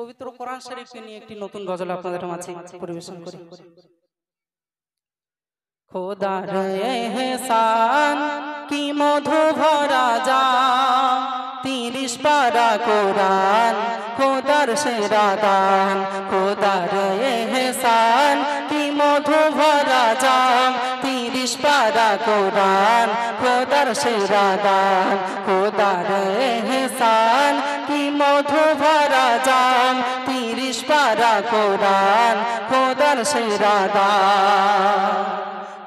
পবিত্র কোরআন শরীফকে নিয়ে একটি নতুন গজল আপনাদের মাঝে পরিবেশন করি। খোদার এহসান কি মধু ভরা জাম, 30 পারা কোরআন খোদার সেরা দান। খোদার এহসান কি মধু ভরা জাম, 30 পারা কোরআন খোদার সেরা দান। খোদার এহসান কি মধু ভরা জাম, 30 পারা কোরআন খোদার সেরা দান।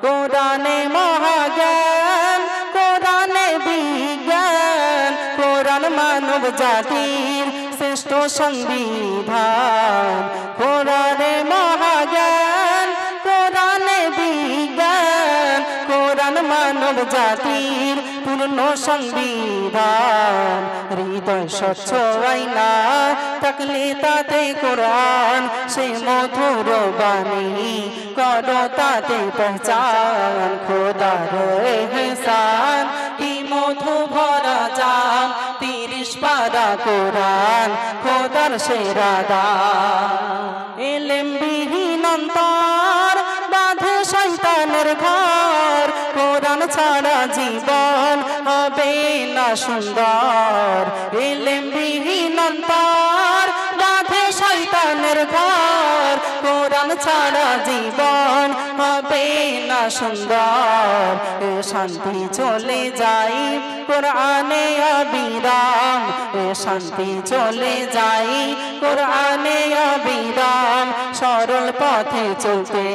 কোরআনে মহাজ্ঞান, কোরআনে বিজ্ঞান, কোরআন মানব জাতির শ্রেষ্ঠ সংবিধান। কোরআনে মহাজ্ঞান, কোরআনে বিজ্ঞান, কোরআন মানব জাতির পূর্ণ সংবিধান। হৃদয় স্বচ্ছ আয়না থাকলে তাতে কোরআন, সে মধুর বাণী করো তাতে পহচান। খোদার এহসান কি মধু ভরা জাম, 30 পারা কোরআন খোদার সেরা দান। ইলম বিহীন অন্তর বাঁধে শয়তানের ঘর, কোরআন ছাড়া জীবন হবে না সুন্দর। ইলম বিহীন অন্তর বাঁধে শয়তানের ঘর, কোরআন ছাড়া জীবন হবে না সুন্দর। এ শান্তি চলে যাই কোরআনে অবিরাম, এ শান্তি চলে যাই কোরআনে অবিরাম। সরল পথে চলতে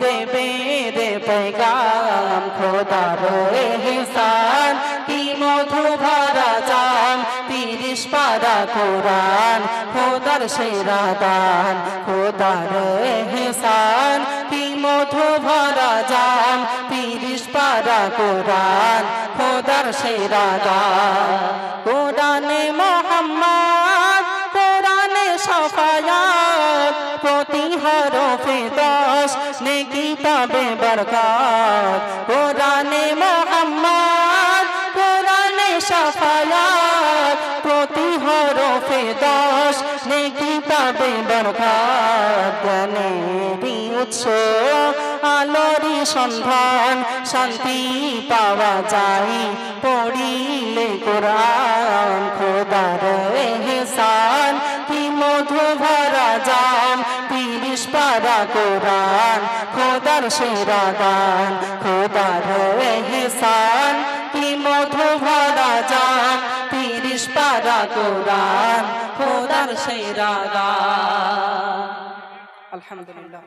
দেবে রে পেগাম। খোদার এহসান কি মধু ভরা জাম, 30 পারা কোরআন খোদার সেরা দান। খোদার এহসান কি মধু ভরা জাম, 30 পারা কোরআন খোদার সেরা দান। কোরআনে মুহাম্মদ, কোরআনে শাফায়াত, প্রতি হরফে 10 নেকি পাবে বরকত। কোরআনে মুহাম্মদ, কোরআনে শাফায়াত, প্রতি হরফে 10 নেকি পাবে বরকত। জ্ঞানেরই উৎস আলোরই সন্ধান, শান্তি পাওয়া যায় পড়িলে কোরআন। খোদার এহসান কি মধু ভরা জাম, 30 পারা কোরআন খোদার সেরা দান। খোদার এহসান কি মধু ভরা জাম, 30 পারা কোরআন খোদার সেরা দান। আলহামদুলিল্লাহ।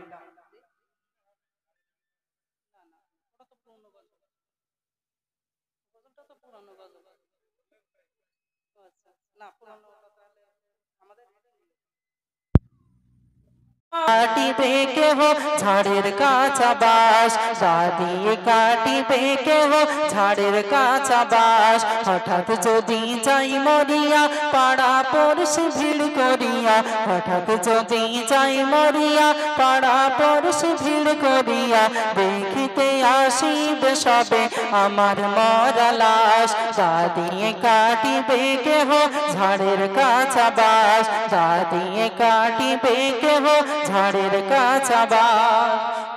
কাটিবে কেহ ঝাড়ের কাঁচা বাস, দাদিয়ে কাটিবে কেহ ঝাড়ের কাঁচা বাস। হঠাৎ যদি যাই মরিয়া পাড়া পড়শি ভিড় করিয়া, হঠাৎ যদি যাই মরিয়া পাড়া পড়শি ভিড় করিয়া, দেখিতে আসিবে সবে আমার মরা লাশ। দাদিয়ে কাটিবে কেহ ঝাড়ের কাঁচা বাস, দাদিয়ে কাটিবে কেহ ঝাড়ের কাঁচা বাস।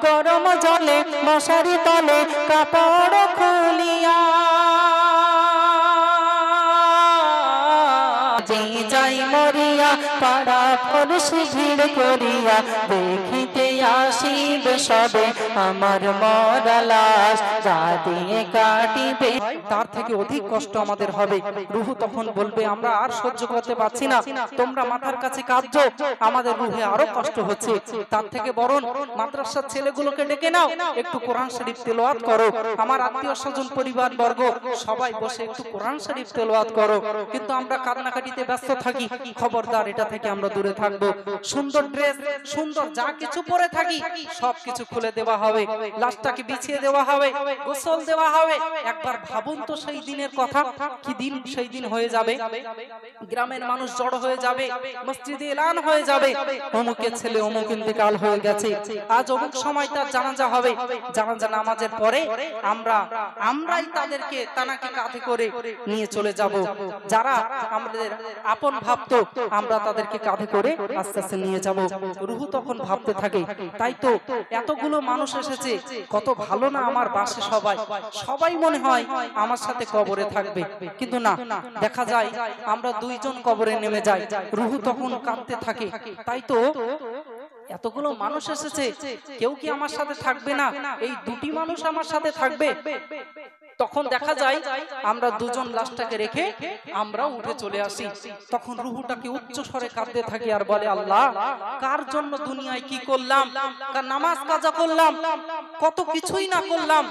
গরম জলে মশারি তলে কাপড় খুলিয়া, যে যাই মরিয়া পাড়া পড়শি ভিড় করিয়া, দেখিতে আসিবে সবে আমার মরা লাশ। দাদিয়ে কাটিবে, তার থেকে অধিক কষ্ট আমাদের হবে। রুহু তখন বলবে আমরা আর সহ্য করতে পারছি না, তোমরা মাথার কাছে কাঁদছো, আমাদের রুহে আরো কষ্ট হচ্ছে। তার থেকে বরং মাদ্রাসার ছেলেগুলোকে ডেকে নাও, একটু কোরআন শরীফ তেলাওয়াত করো। আমার আত্মীয় স্বজন পরিবার বর্গ সবাই বসে একটু কোরআন শরীফ তেলাওয়াত করো। কিন্তু আমরা কান্নাকাটিতে ব্যস্ত থাকি। খবরদার, এটা থেকে আমরা দূরে থাকবো। সুন্দর ড্রেস, সুন্দর যা কিছু পরে পরে থাকি সবকিছু খুলে দেওয়া হবে, লাশটাকে বিছিয়ে দেওয়া হবে, গোসল দেওয়া হবে। একবার ভাবুন তো সেই দিনের কথা, কি দিন সেই দিন হয়ে যাবে। গ্রামের মানুষ জড়ো হয়ে যাবে, মসজিদে এলান হয়ে যাবে, অমুকের ছেলে অমুক ইন্তেকাল হয়ে গেছে, আজ অমুক সময় তার জানাজা হবে। জানাজা নামাজের পরে আমরাই তাদেরকে তানাকে কাঁধে করে নিয়ে চলে যাব। যারা আমাদের আপন ভাবতো আমরা তাদেরকে কাঁধে করে আস্তে আস্তে নিয়ে যাব। রুহু তখন ভাবতে থাকে, তাই তো এতগুলো মানুষ এসেছে, কত ভালো না আমার বাসে সবাই, সবাই মনে হয় আমার সাথে কবরে থাকবে। কিন্তু না, দেখা যায় আমরা দুইজন কবরে নেমে যাই। রুহু তখন কাঁদতে থাকে, তাই তো এতগুলো মানুষ এসেছে, কেউ কি আমার সাথে থাকবে না? এই দুটি মানুষ আমার সাথে থাকবে। তখন দেখা যায় আমরা দুজন লাশটাকে রেখে আমরা উঠে চলে আসি। তখন রুহুটাকে উচ্চ স্বরে কাঁদতে থাকে আর বলে, আল্লাহ, কার জন্য দুনিয়ায় কি করলাম, নামাজ কাজা করলাম, কত কিছুই না করলাম,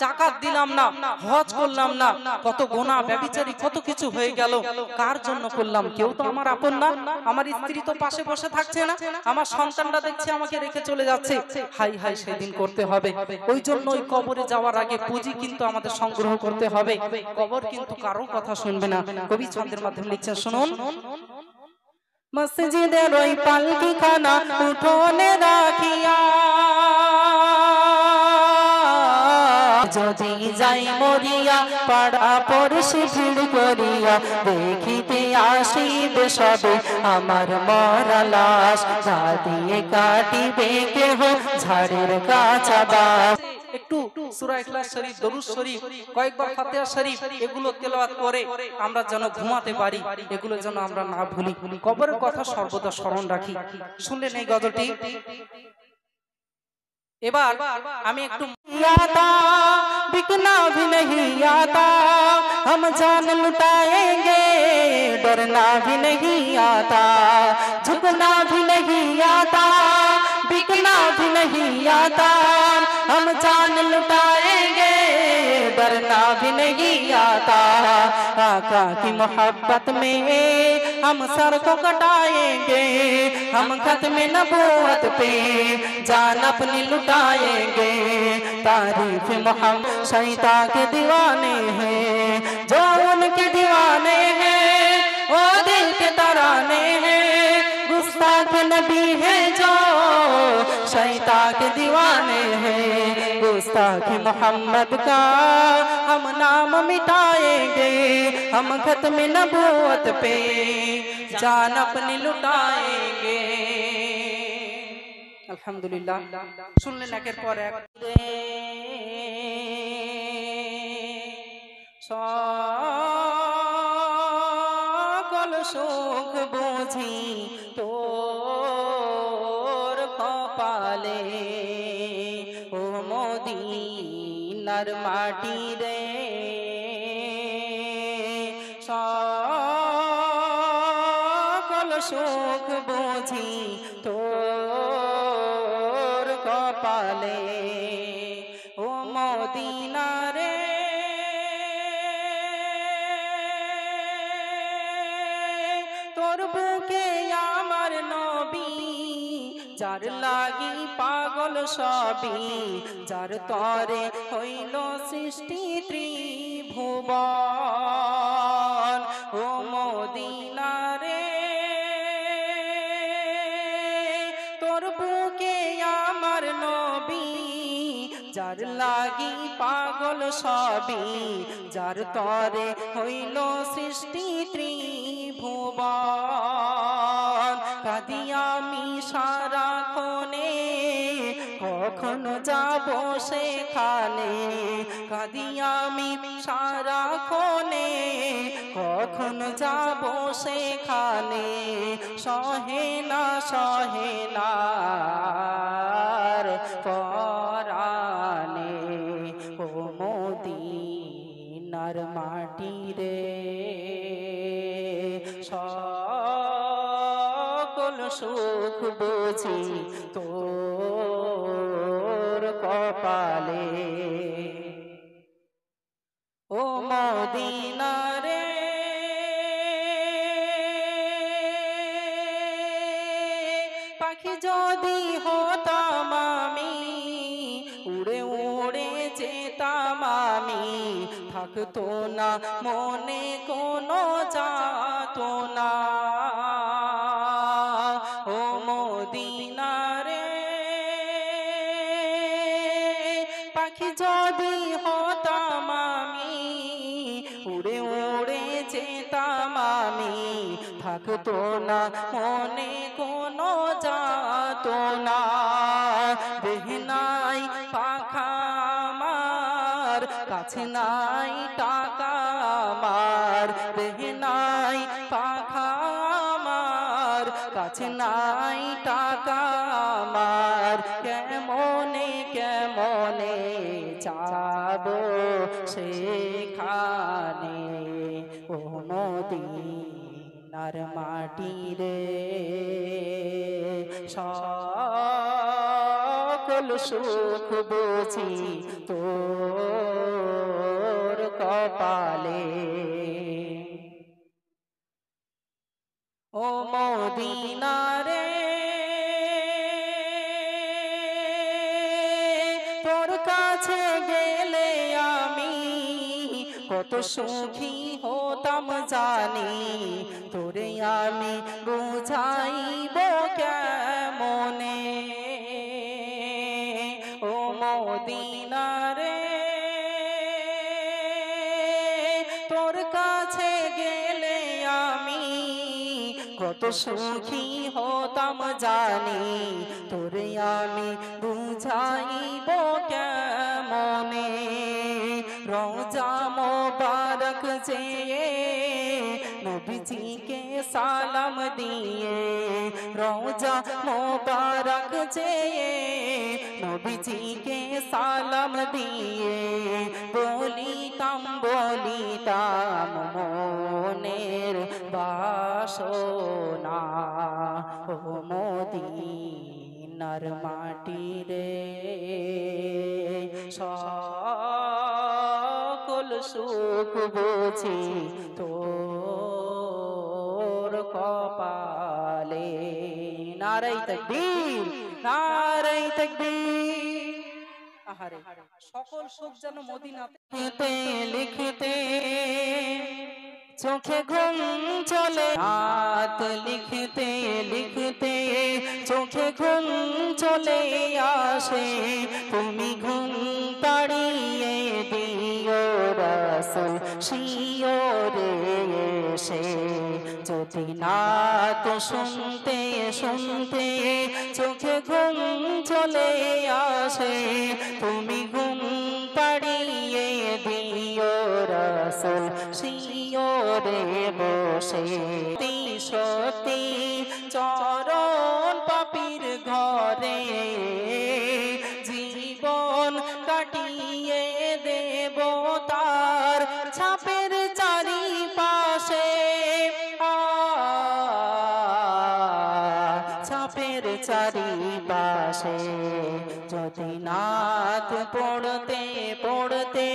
যাকাত দিলাম না, হজ করলাম না, কত গোনা ব্যভিচারী কত কিছু হয়ে গেল, কার জন্য করলাম? কেউ তো আমার আপন না, আমার স্ত্রী তো পাশে বসে থাকছে না, আমার সন্তানরা দেখছে আমাকে রেখে চলে যাচ্ছে। হাই হাই সেদিন করতে হবে। ওই জন্য ওই কবরে যাওয়ার আগে পুঁজি কিন্তু আমাদের সংগ্রহ করতে হবে। কবর কিন্তু কারো কথা শুনবে না। কবি ছন্দের মাধ্যমে লিখছেন, শুনুন। মসজিদের ওই পালকি খানা উঠোনে রাখিয়া যদি যাই মরিয়া, পাড়া পড়শি ভিড় করিয়া দেখিতে আসিবে সবে আমার মরা লাশ, যা দিয়ে কাটিবে কেহ ঝাড়ের কাঁচা বাস। একটু সূরা ইখলাস শরীফ, দরুদ শরীফ, কয়েকবার ফাতিহা শরীফ এগুলো তেলাওয়াত করে আমরা যেন ঘুমাতে পারি, এগুলো যেন আমরা না ভুলি, কবরের কথা সর্বদা স্মরণ রাখি। শুনলেন এই গজলটি? এবার আমি একটু बिकना भी नहीं आता, हम जान लुटाएंगे, डरना भी नहीं आता, झुकना भी नहीं आता, बिकना भी नहीं आता, हम जान लुटाएंगे, डरना भी नहीं आता। आका की मोहब्बत में हम सर को कटाएंगे, हम खत्म नबूवत पे जान अपनी लुटाएंगे। तारीफ मोहम्मद शैता के दीवाने हैं, जो उनके दीवाने हैं वो दिल के तराने हैं, गुस्ताख नबी है जो शैता के दीवाने हैं, गुस्ताख मोहम्मद का हम नाम मिटाएंगे, हम खत्म नबूवत पे जान अपनी लुटाएंगे। আলহামদুলিল্লাহ। শুনলেন একের পর এক। সকল সুখ বুঝি তোর কপালে, ও মদিনার মাটি রে, সকল সুখ বুঝি তোর কপালে, ও মদিনা রে, তোর বুকে আমার নবী, যার লাগি পাগল সবই, যার তরে হইল সৃষ্টি ত্রিভুবন, ও মদিনা রে, তোর বুকে আমার নবী, যার লাগি পাগল সবই, যার তরে হইল সৃষ্টি ত্রিভুবন। কাঁদি আমি সারাক্ষণে, কখনো যাব সেখানে, কাঁদি আমি সারাক্ষণে, কখনো যাব সেখানে, সহে না সহে না পরানে, ও মদিনার মাটি রে, সকল সুখ বুঝি তোর কপালে, ও মদিনা রে, পাখি যদি হতাম আমি, উড়ে উড়ে যেতাম আমি, থাকতো না মনে কোনো যাতনা। ও মদিনা রে, পাখি যদি হতাম আমি, উড়ে উড়ে যেতাম আমি, থাকতো না মনে কোনো যাতনা। দেহনাই পাখা আমার, কাছে নাই টাকা আমার, দেহনাই পাখা আমার, কাছে নাই টাকা আমার, কেমনে কেমনে যাবো সেখানে। ও মদিনার মাটি রে, সকল সুখ বুঝি তোর কপালে। ও মদিনা রে, তোর কাছে গেলে আমি কত সুখী হতাম জানি, তোরে আমি বুঝাইব কেমনে। ও মদিনা রে, তোর কাছে গেলে আমি কত সুখী হতাম জানি, তোরে আমি বুঝাইব কেমনে। রওজা মোবারক যেয়ে নবীজিকে সালাম দিয়ে, রওজা মোবারক যেয়ে নবীজিকে সালাম দিয়ে, বলিতাম মনের বাসনা। ও মদিনার মাটি রে, সকল সুখ বুঝি তোর কপালে। নারে তাকবীর, নারে তাকবীর। আহারে, সকল সুখ যেন মদিনাতে। লিখতে চোখে ঘুম চলে, রাত লিখতে লিখতে চোখে ঘুম চলে আসে, তুমি ঘুম পাড়িয়ে দিও রাসূল শিওরে এসে। যদি নাত শুনতে শুনতে চোখে ঘুম চলে আসে, তুমি ঘুম পাড়িয়ে দিও রাসূল শিওরে বসে। সতী চরণ পাপীর ঘরে জীবন কাটিয়ে দেব তার ছাপের চারিপাশে, ছাপের চারিপাশে। যদি নাত পড়তে পড়তে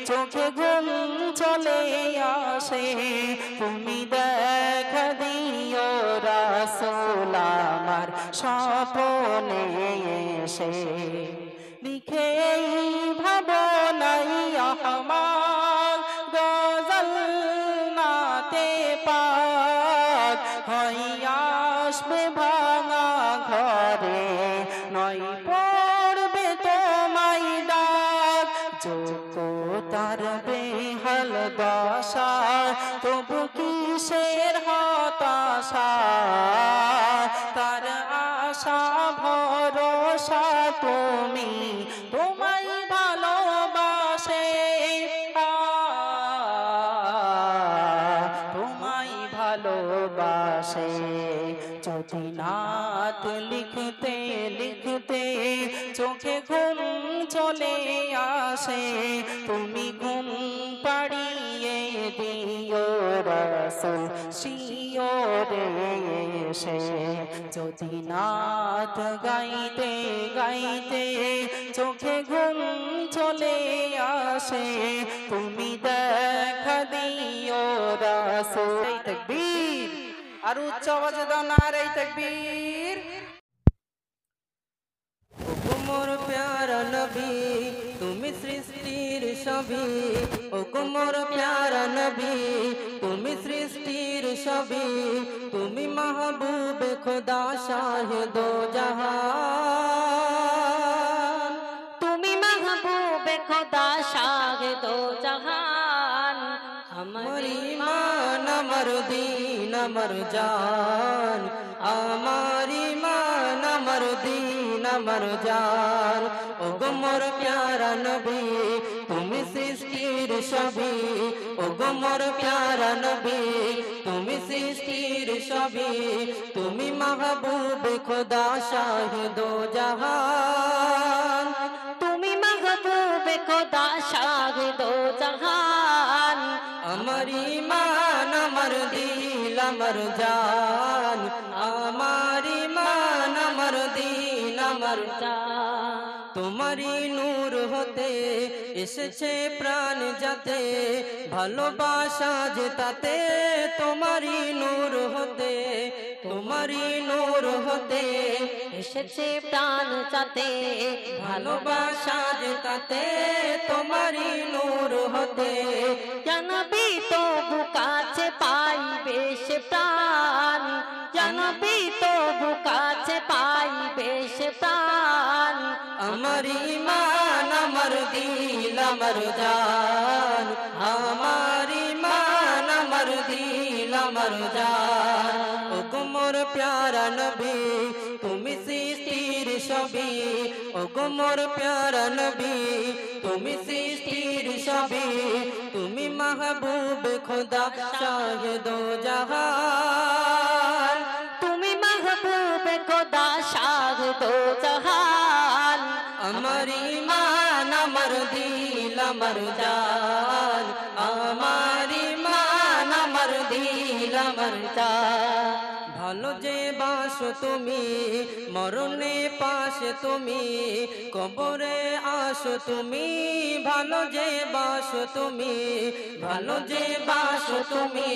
চোখে ঘুম চলে আসে, তুমি দেখা দিও রাসূল আমার স্বপ্নে এসে। লিখে ভাবনাই আমার গজল নাতে পাক, হইয়া আসবে ভাঙা ঘরে, নয় পড়বে তোমায় ডাক। যোগ্যতার বেহাল দশা, তবু কিসের হতাশা, তার আশা ভরসা তুমি, তোমায় ভালোবাসে, তোমায় ভালোবাসে। যদি নাত লিখতে লিখতে চোখে ঘুম চলে আসে, তুমি ঘুম পাড়িয়ে দিও রাসূল শিওরে এসে। যদি নাত গাইতে গাইতে চোখে ঘুম চলে আসে, তুমি দেখা দিও রাসূল। তাকবীর, আর উচ্চ আওয়াজে দাও নারে তাকবীর। নবী তুমি সৃষ্টির সবই ও গো মোর প্যারা নবী তুমি সৃষ্টির সবই তুমি মাহবুব খোদা শাহিদো জাহান তুমি মাহবুব খোদা শাহিদো জাহান আমার ঈমান আমার দীন আমার জান আমার ঈমান আমার দীন আমার জান ও গো মোর প্যারা নবী তুমি সৃষ্টির সবই ও গো মোর প্যারা নবী তুমি সৃষ্টির সবই তুমি মাহবুব খোদা শাহিদো জাহান তুমি মাহবুব খোদা শাহিদো জাহান আমার ঈমান আমার দিল আমার জান আমার ঈমান আমার দিল আমার জান তোমারি নূর হতে এসেছে প্রাণ যাতে ভালোবাসা যে তাতে তোমারি নূর হতে তোমারি নূর হতে এসেছে প্রাণ যাতে ভালোবাসা যে তাতে তোমারি নূর হতে জানবি তবু কাছে পাইবে সে প্রাণ জানবি তবু কাছে পাইবে সে প্রাণ আমার ঈমান আমার দিল আমার জান আমার ঈমান আমার দিল আমার জান ও গো মোর প্যারা নবী তুমি সৃষ্টির সবই ও গো মোর প্যারা নবী তুমি সৃষ্টির সবই তুমি মাহবুব খোদা শাহিদো জাহান তুমি মাহবুব খোদা শাহিদো জাহান আমার ঈমান আমার দিল আমার জান আমার ঈমান আমার দিল আমার জান ভালো যে বাসো তুমি মরণে পাশে তুমি কবরে আসো তুমি ভালো যে বাসো তুমি ভালো যে বাসো তুমি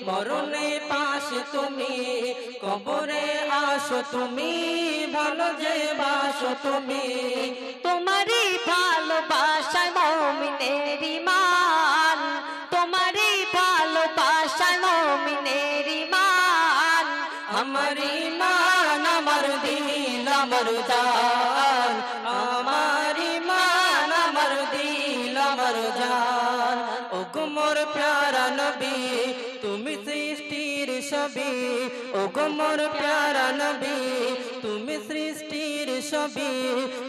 মরণে পাশে তুমি কবরে আসো তুমি ভালো যে বাসো তুমি তোমারই ভালোবাসায় মুমিনের ঈমান তোমারই ভালোবাসায় মুমিনের ঈমান আমার ঈমান আমার দিল আমার জান আমার ঈমান আমার দিল আমার জান ও গো মোর প্যারা নবী তুমি সৃষ্টির সবই ও গো মোর প্যারা নবী তুমি সৃষ্টির সবই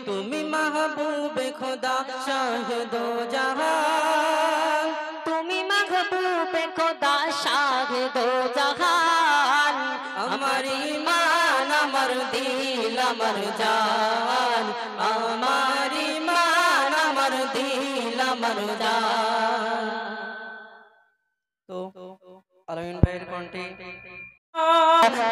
তুমি মাহবুব খোদা শাহিদো জাহান তুমি মাহবুব খোদা শাহিদো জাহান আমার ঈমান আমার দিল আমার জান আমার ঈমান আমার দিল আমার জান তো আলামিন ভাইয়ের কণ্ঠে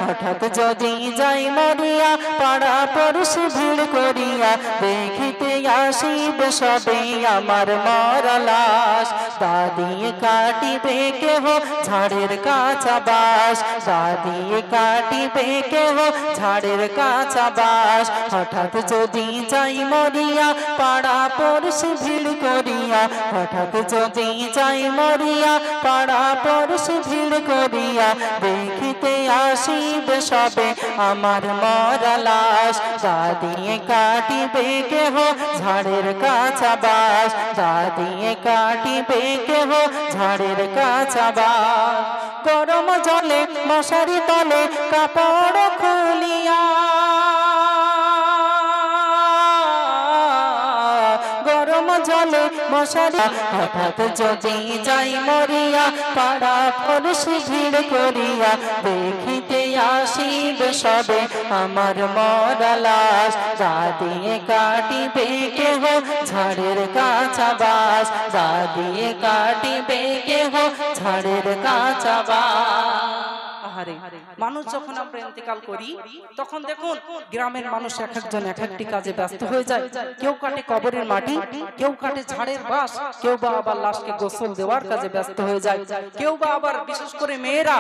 হঠাৎ যদি যাই মরিয়া পাড়া পড়শি ভিড় করিয়া দেখিতে আসিবে সবে আমার মরা লাশ দাদিয়ে কাটিবে কেহ ঝাড়ের কাঁচা বাস দাদিয়ে কাটিবে কেহ ঝাড়ের কাঁচা বাস হঠাৎ যদি যাই মরিয়া পাড়া পড়শি ভিড় করিয়া হঠাৎ যদি যাই মরিয়া পাড়া পড়শি ভিড় করিয়া দেখিতে আসিবে সবে আমার মরা লাশ দাদিয়ে কাটিবে কেহ ঝাড়ের কাঁচা বাস দাদিয়ে কাটিবে কেহ ঝাড়ের কাঁচা বাস গরম জলে মশারি তলে কাপড় খুলিয়া গরম জলে মশারি হঠাৎ যদি যাই মরিয়া পাড়া পড়শি ভিড় করিয়া দেখিতে আসিবে সবে আমার মরা লাশ দাদিয়ে কাটিবে কেহ ঝাড়ের কাঁচা বাস দাদিয়ে কাটিবে কেহ ঝাড়ের কাঁচা বাস আহারে, মানুষ যখন আমরা ইন্তেকাল করি তখন দেখুন গ্রামের মানুষ এক একজন এক একটি কাজে ব্যস্ত হয়ে যায়। কেউ কাটে কবরের মাটি, কেউ কাটে ঝাড়ের বাঁশ, কেউ বা আবার লাশকে গোসল দেওয়ার কাজে ব্যস্ত হয়ে যায়, কেউ বা আবার বিশেষ করে মেয়েরা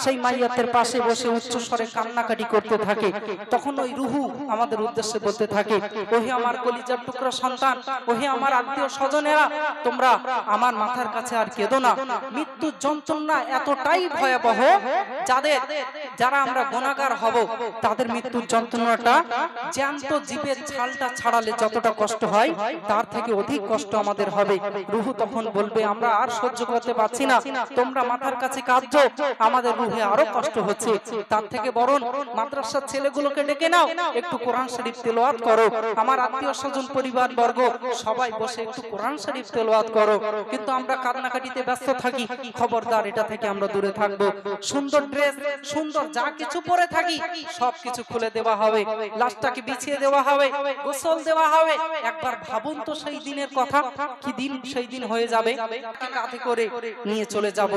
সেই মাইয়াতের পাশে বসে উচ্চ স্বরে কান্নাকাটি করতে থাকে। তখন ওই রুহু আমাদের উদ্দেশ্যে বলতে থাকে, ওহে আমার কলিজার টুকরা সন্তান, ওহে আমার আত্মীয় স্বজনেরা, তোমরা আমার মাথার কাছে আর কেঁদো না। মৃত্যুর যন্ত্রণা এতটাই ভয়াবহ, যারা আমরা গুনাহগার হব তাদের মৃত্যুর যন্ত্রণাটা জ্যান্ত জীবের ছালটা ছাড়ালে যতটা কষ্ট হয় তার থেকে অধিক কষ্ট আমাদের হবে। রুহু তখন বলবে, আমরা আর সহ্য করতে পারছি না, তোমরা মাথার কাছে কাঁদছো, আমাদের রুহে আরো কষ্ট হচ্ছে, তার থেকে বরং মাদ্রাসার ছেলেগুলোকে ডেকে নাও, একটু কোরআন শরীফ তেলাওয়াত করো, আমার আত্মীয় স্বজন পরিবার বর্গ সবাই বসে একটু কোরআন শরীফ তেলাওয়াত করো। কিন্তু আমরা কান্নাকাটিতে ব্যস্ত থাকি। খবরদার, এটা থেকে আমরা দূরে থাকবো। সুন্দর ড্রেস, সুন্দর যা কিছু পরে থাকি সবকিছু খুলে দেওয়া হবে, লাশটাকে বিছিয়ে দেওয়া হবে, গোসল দেওয়া হবে। একবার ভাবুন তো সেই দিনের কথা, কি দিন সেই দিন হয়ে যাবে। কাঁধে করে নিয়ে চলে যাব,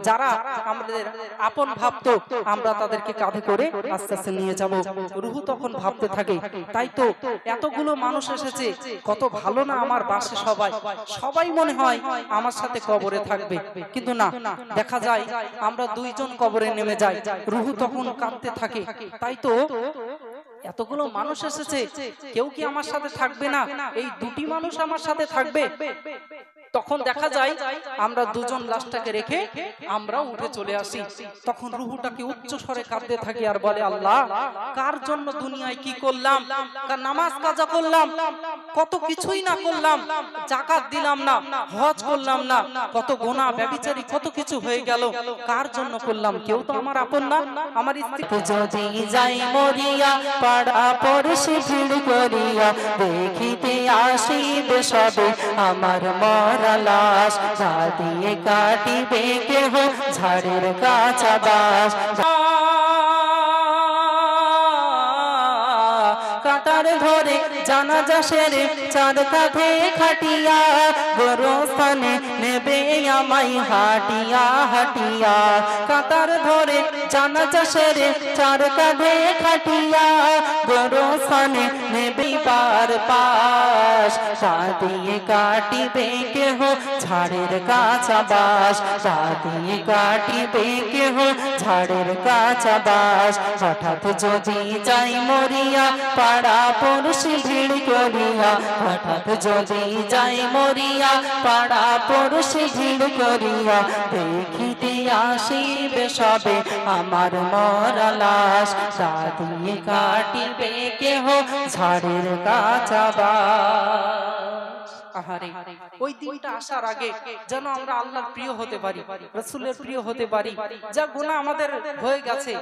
যারা আমাদের আপন ভাবতো আমরা তাদেরকে কাঁধে করে আস্তে আস্তে নিয়ে যাব। রুহু তখন ভাবতে থাকে, তাই তো এতগুলো মানুষ এসেছে, কত ভালো না আমার বাসে সবাই মনে হয় আমার সাথে কবরে থাকবে, কিন্তু না, দেখা যায় আমরা দুইজন কবরে নেমে যাই। রুহু তখন কাঁদতে থাকে, তাই তো এতগুলো মানুষ এসেছে, কেউ কি আমার সাথে থাকবে না? এই দুটি মানুষ আমার সাথে থাকবে। তখন দেখা যায় আমরা দুজন লাশটাকে রেখে আমরা উঠে চলে আসি। তখন রুহুটাকে উচ্চ স্বরে কাঁদতে থাকি আর বলে, আল্লাহ, কার জন্য দুনিয়ায় কি করলাম, নামাজ কাজা করলাম, কত কিছুই না করলাম, যাকাত দিলাম না, হজ করলাম না, কত গুনাহ ব্যভিচারী কত কিছু হয়ে গেল, কার জন্য করলাম? কেউ তো আমার আপন না, আমার স্ত্রী। যদি যাই মরিয়া পাড়া পড়শি ভিড় করিয়া দেখিতে আসিবে সবে আমার মরা লাশ, যা দিয়ে কাটিবে কেহ ঝাড়ের কাঁচা বাঁশ। কাতার ধরে জানাজা সেরে চার কাঁধে খাটিয়া গোরস্থানে নেবে আমায় হাটিয়া হাটিয়া। কাতার ধরে জানাজা সেরে চার কাঁধে খাটিয়া গোরস্থানে নেবে পার পাশ, তা দিয়ে কাটিবে কেহ ঝাড়ের কাঁচা বাঁশ, তা দিয়ে কাটিবে কেহ ঝাড়ের কাঁচা বাঁশ। হঠাৎ যদি যাই মরিয়া পাড়া পড়শি ভিড় করিয়া, হঠাৎ যদি যাই মরিয়া পাড়া পড়শি ভিড় করিয়া দেখিতে আসিবে সবে আমার মরা লাশ, তা দিয়ে কাটিবে কেহ ঝাড়ের কাঁচা বাঁশ। আহারে, ওই দিনটা আসার আগে যেন আমরা আল্লাহর প্রিয় হতে পারি, রাসূলের প্রিয় হতে পারি। যা গুনাহ আমাদের হয়ে গেছে,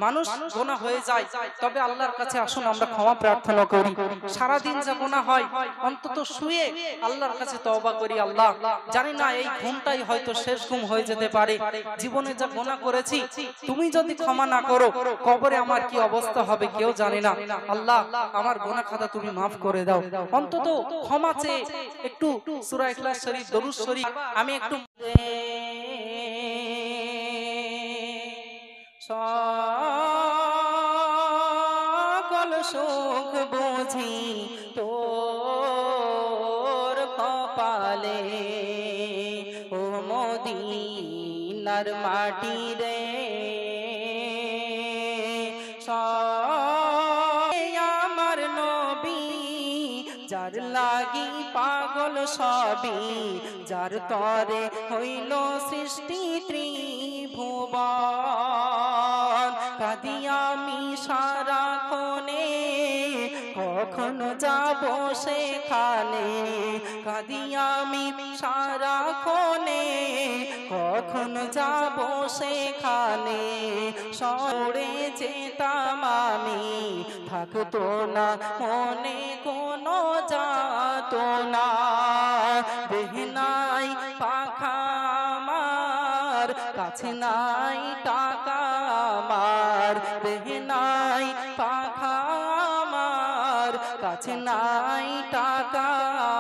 মানুষ গুনাহ হয়ে যায়, তবে আল্লাহর কাছে আসুন আমরা ক্ষমা প্রার্থনা করি। সারা দিন যা গুনাহ হয়, অন্তত শুয়ে আল্লাহর কাছে তওবা করি। আল্লাহ, জানি না এই ঘুমটাই হয়তো শেষ ঘুম হয়ে যেতে পারে, জীবনে যা গুনাহ করেছি তুমি যদি ক্ষমা না করো কবরে আমার কি অবস্থা হবে কেউ জানে না। আল্লাহ, আমার গুনাহ খাতা তুমি মাফ করে দাও। অন্তত ক্ষমা চেয়ে একটু সূরা ইখলাস শরীফ, দরুদ শরীফ আমি একটু সকল সুখ বুঝি তোর কপালে, ও মদিনার মাটি রে, আমার নবী যার লাগি পাগল সবই, যার তরে হইল সৃষ্টি ত্রিভুবন। কাঁদি আমি সারাক্ষণে, কখনো যাব সেখানে, কাঁদি আমি সারাক্ষণে, কখনো যাব সেখানে। সরে যেতাম আমি, থাকতো না মনে কোনো যাতো না, বেহনাই পাখা আমার, কাছে নাই টাকা আমার, বেহনাই পাখা আমার, কাছে নাই টাকা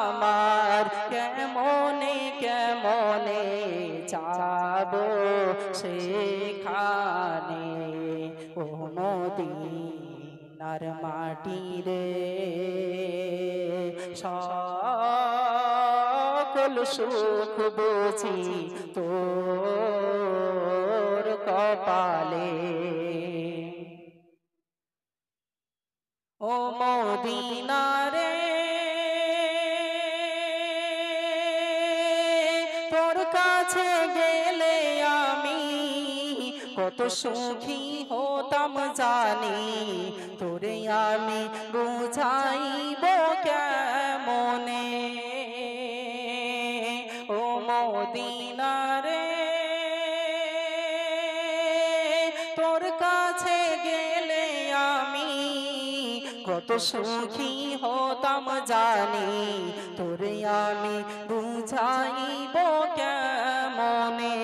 আমার। কেমনে কেমনে যাব সেখানে, মদিনার মাটি রে সকল সুখ বুঝি তোর কপালে। ও মদিনা রে তোর কাছে গেলে আমি কত সুখী হতাম জানি, তোরে আমি বুঝাইব কেমনে। ও মদিনা রে তোর কাছে গেলে আমি কত সুখী হতাম জানি, তোরে আমি বুঝাইব কেমনে।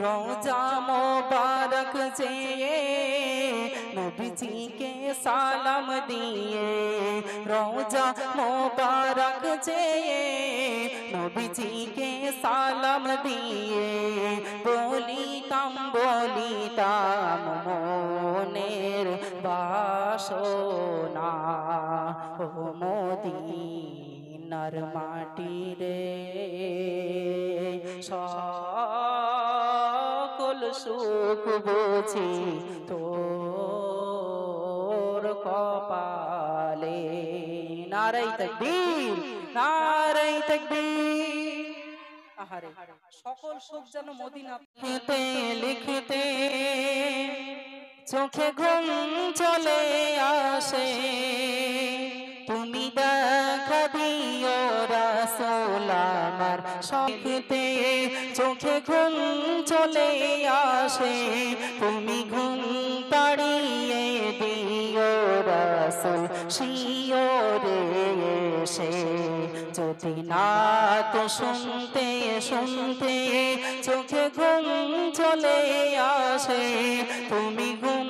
রোজা মোবারক যে নবীজিকে সালাম দিয়ে, রোজা মোবারক যে নবীজিকে সালাম দিয়ে বলিতাম মনের বাসনা। ও মদিনার মাটি রে সকল সুখ বুঝি তোর কপালে। নারে তাকবীর, নারে তাকবীর। আহারে সকল সুখ যেন মদিনা। লিখতে লিখতে চোখে ঘুম চলে আসে, তুমি দেখা দিও রাসূল আমার। লিখতে চোখে ঘুম চলে আসে, তুমি ঘুম তাড়িয়ে দিও রাসূল শিওরে এসে। যদি নাত শুনতে শুনতে চোখে ঘুম চলে আসে, তুমি ঘুম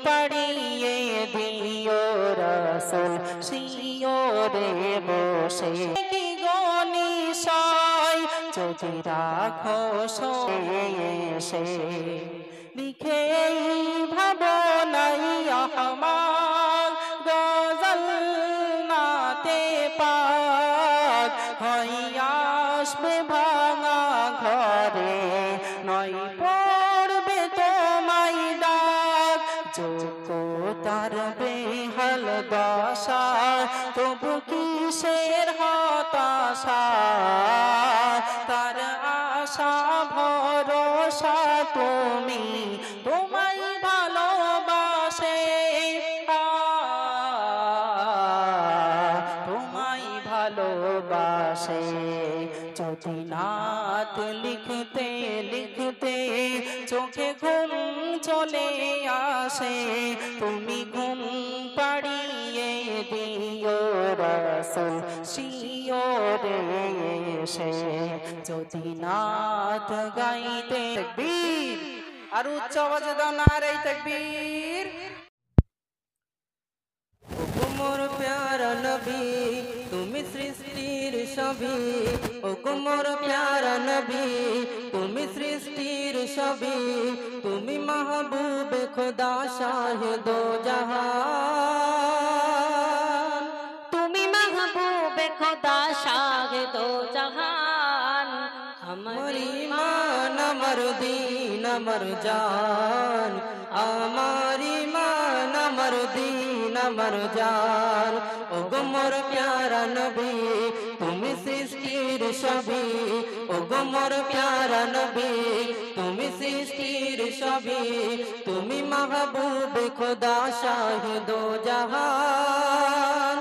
পাড়িয়ে দিও রাসূল শিওরে বসে। কি গনিশয় যদি রাখো এসে, লিখে ভাবনাই আমার গজল নাতে পাক হইয়া আসবে ভাঙা ঘরে, নয় পড়বে তোমায় ডাক। যোগ্যতার বেহাল দশা তবু কিসের হতাশা, তার আশা ভরসা তুমি তোমায় ভালোবাসে। তোমায় ভালোবাসে। যদি নাত লিখতে লিখতে চোখে ঘুম চলে আসে, তুমি ঘুম পাড়িয়ে দিও রাসূল শিওরে এসে। যদি নাত গাইতে তাকবীর, আর উচ্চ আওয়াজে দাও নারে তাকবীর। ও মোর প্যারা নবী তুমি সৃষ্টির ছবি, ও মোর প্যারা নবী তুমি সৃষ্টির ছবি, তুমি মাহবুব খোদা শাহিদো জাহান। তুমি মাহবুব খোদা শাহিদো জাহান। আমার ঈমান আমার দীন আমার জান, আমার ঈমান আমার দীন আমার জান। ও গো মোর প্যারা নবী তুমি সৃষ্টির ছবি, ও গো মোর প্যারা নবী তুমি সৃষ্টির ছবি, তুমি মাহবুব খোদা শাহিদো জাহান।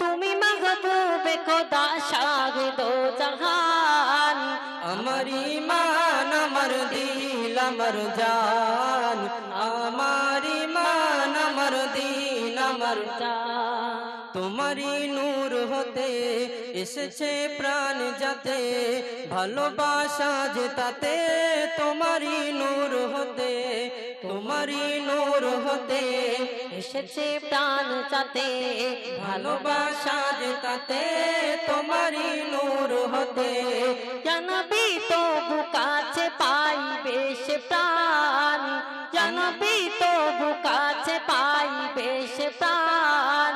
তুমি মাহবুব খোদা শাহিদো জাহান। আমার ঈমান আমার দিল আমার জান, আমার ঈমান আমার দিল আমার জান। তোমারই নূর হতে এসেছে প্রাণ যাতে, ভালোবাসা যে তাতে তোমারই নূর হতে, তোমারই নূর হতে এসেছে প্রাণ যাতে, ভালোবাসা যে তাতে তোমারই নূর হতে। জানবি তবু কাছে পাইবে সে প্রাণ, জানবি তবু কাছে পাইবে সে প্রাণ।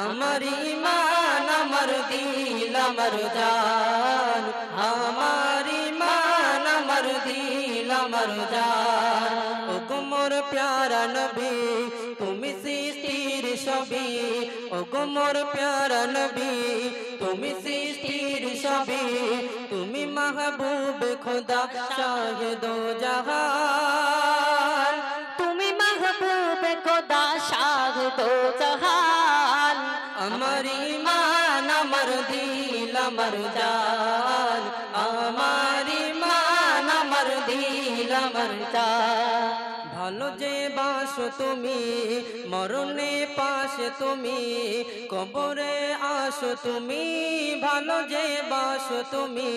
আমার ঈমান আমার দিল আমার জান, আমার ঈমান আমার দিল আমার জান। ও গো মোর প্যারা নবী তুমি সৃষ্টির ছবি, ও গো মোর প্যারা নবী তুমি সৃষ্টির ছবি, তুমি মাহবুব খোদা শাহিদ জাহান, তুমি মাহবুব খোদা শাহিদ জাহান। আমার ঈমান আমার দিল আমার জান, আমার ঈমান আমার দিল আমার জান। ভালো যে বাসো তুমি মরণে পাশে তুমি, কবরে আসো তুমি ভালো যে বাসো তুমি,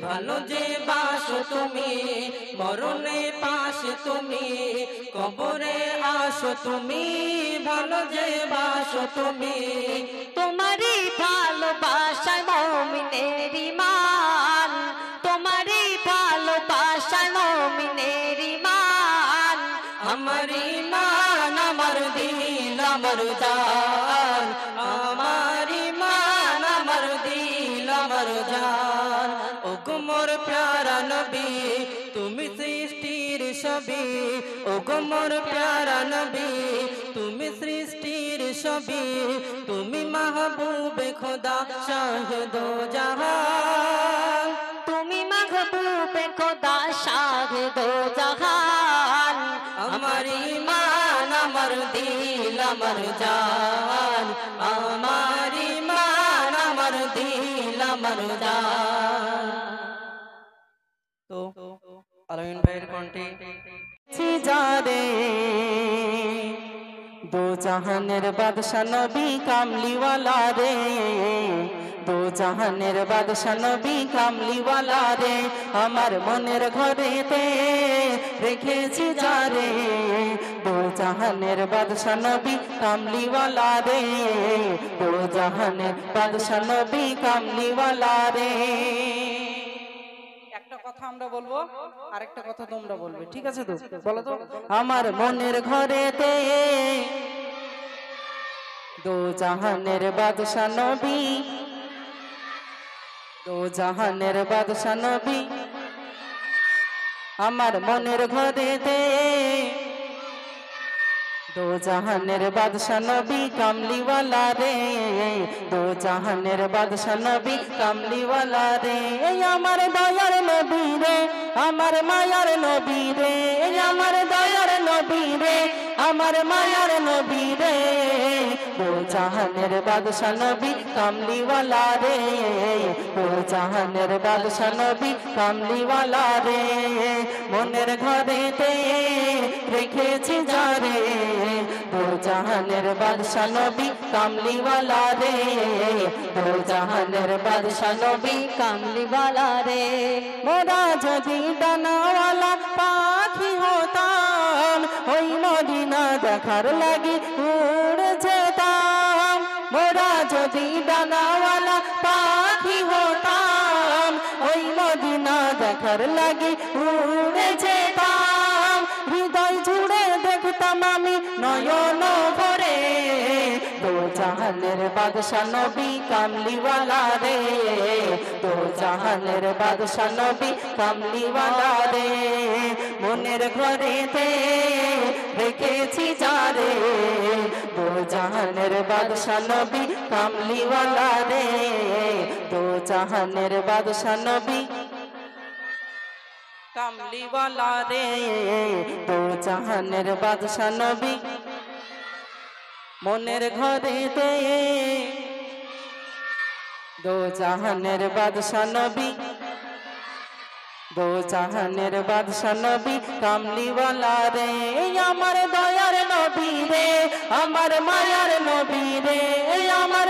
ভালো যে বাসো তুমি মরণে পাশে তুমি, কবরে আসো তুমি ভালো যে বাসো তুমি। তোমারই ভালোবাসায় মুমিনের ঈমান, তোমারই ভালোবাসায় মুমিনের ঈমান। আমার ঈমান আমার দিল আমার জান, আমার ঈমান আমার দিল আমার জান। ও গো মোর প্যারা নবী তুমি সৃষ্টির ছবি, ও গো মোর প্যারা নবী তুমি সৃষ্টির ছবি, তুমি মাহবুব খোদা শাহিদ জাহান, তুমি মাহবুব খোদা শাহিদ জাহান। আমার ঈমান আমার দিল আমার জান, আমার ঈমান আমার দিল আমার জান। তো আলামিন ভাইয়ের কণ্ঠে যারে দো জাহানের বাদশা নবী কামলিওয়ালা রে, দো জাহানের বাদশা নবী কামলিওয়ালা রে, আমার মনের ঘরেতে রেখেছি যারে, দো জাহানের বাদশা নবী কামলিওয়ালা রে, দো জাহানের বাদশা নবী কামলিওয়ালা রে। একটা কথা আমরা বলবো, আরেকটা কথা তোমরা বলবে, ঠিক আছে তো? বলো তো। আমার মনের ঘরেতে দো জাহানের বাদশা নবী, দো জাহানের বাদশা নবী, আমার মনের ঘরেতে দো জাহানের বাদশা নবী কামলিওয়ালা রে, দো জাহানের বাদশা নবী কামলিওয়ালা রে। আমার দয়ার নবী রে, আমার মায়ার নবী রে, আমার দয়ার নবী রে, আমার মায়ার নবী রে, দো জাহানের বাদশা নবী কামলিওয়ালা রে, দো জাহানের বাদশা নবী কামলিওয়ালা রে। মনের ঘরেতে রেখেছি যারে, দো জাহানের বাদশা নবী কামলিওয়ালা রে, দো জাহানের বাদশা নবী কামলিওয়ালা রে। মোরা যদি ডানাওয়ালা পাখি হতাম, ওই মদিনা দেখার লাগি উড়ে যেতাম। মোরা যদি ডানাওয়ালা পাখি হতাম, ওই মদিনা দেখার লাগি উড়ে যেতাম। হৃদয় জুড়ে দেখতাম আমি নয়ন ভরে, দো জাহানের বাদশা নবী কামলিওয়ালা রে, দো জাহানের বাদশা নবী কামলিওয়ালা রে। মনের ঘরেতে রেখেছি যারে, দো জাহানের বাদশা নবী কামলিওয়ালা রে, দো জাহানের বাদশা নবী কামলিওয়ালা রে, দো জাহানের বাদশা নবী। মনের ঘরেতে দো জাহানের বাদশা নবী, দো জাহানের বাদশা নবী কামলিওয়ালা রে। আমার দয়ার নবী রে, আমার মায়ার নবী রে, আমার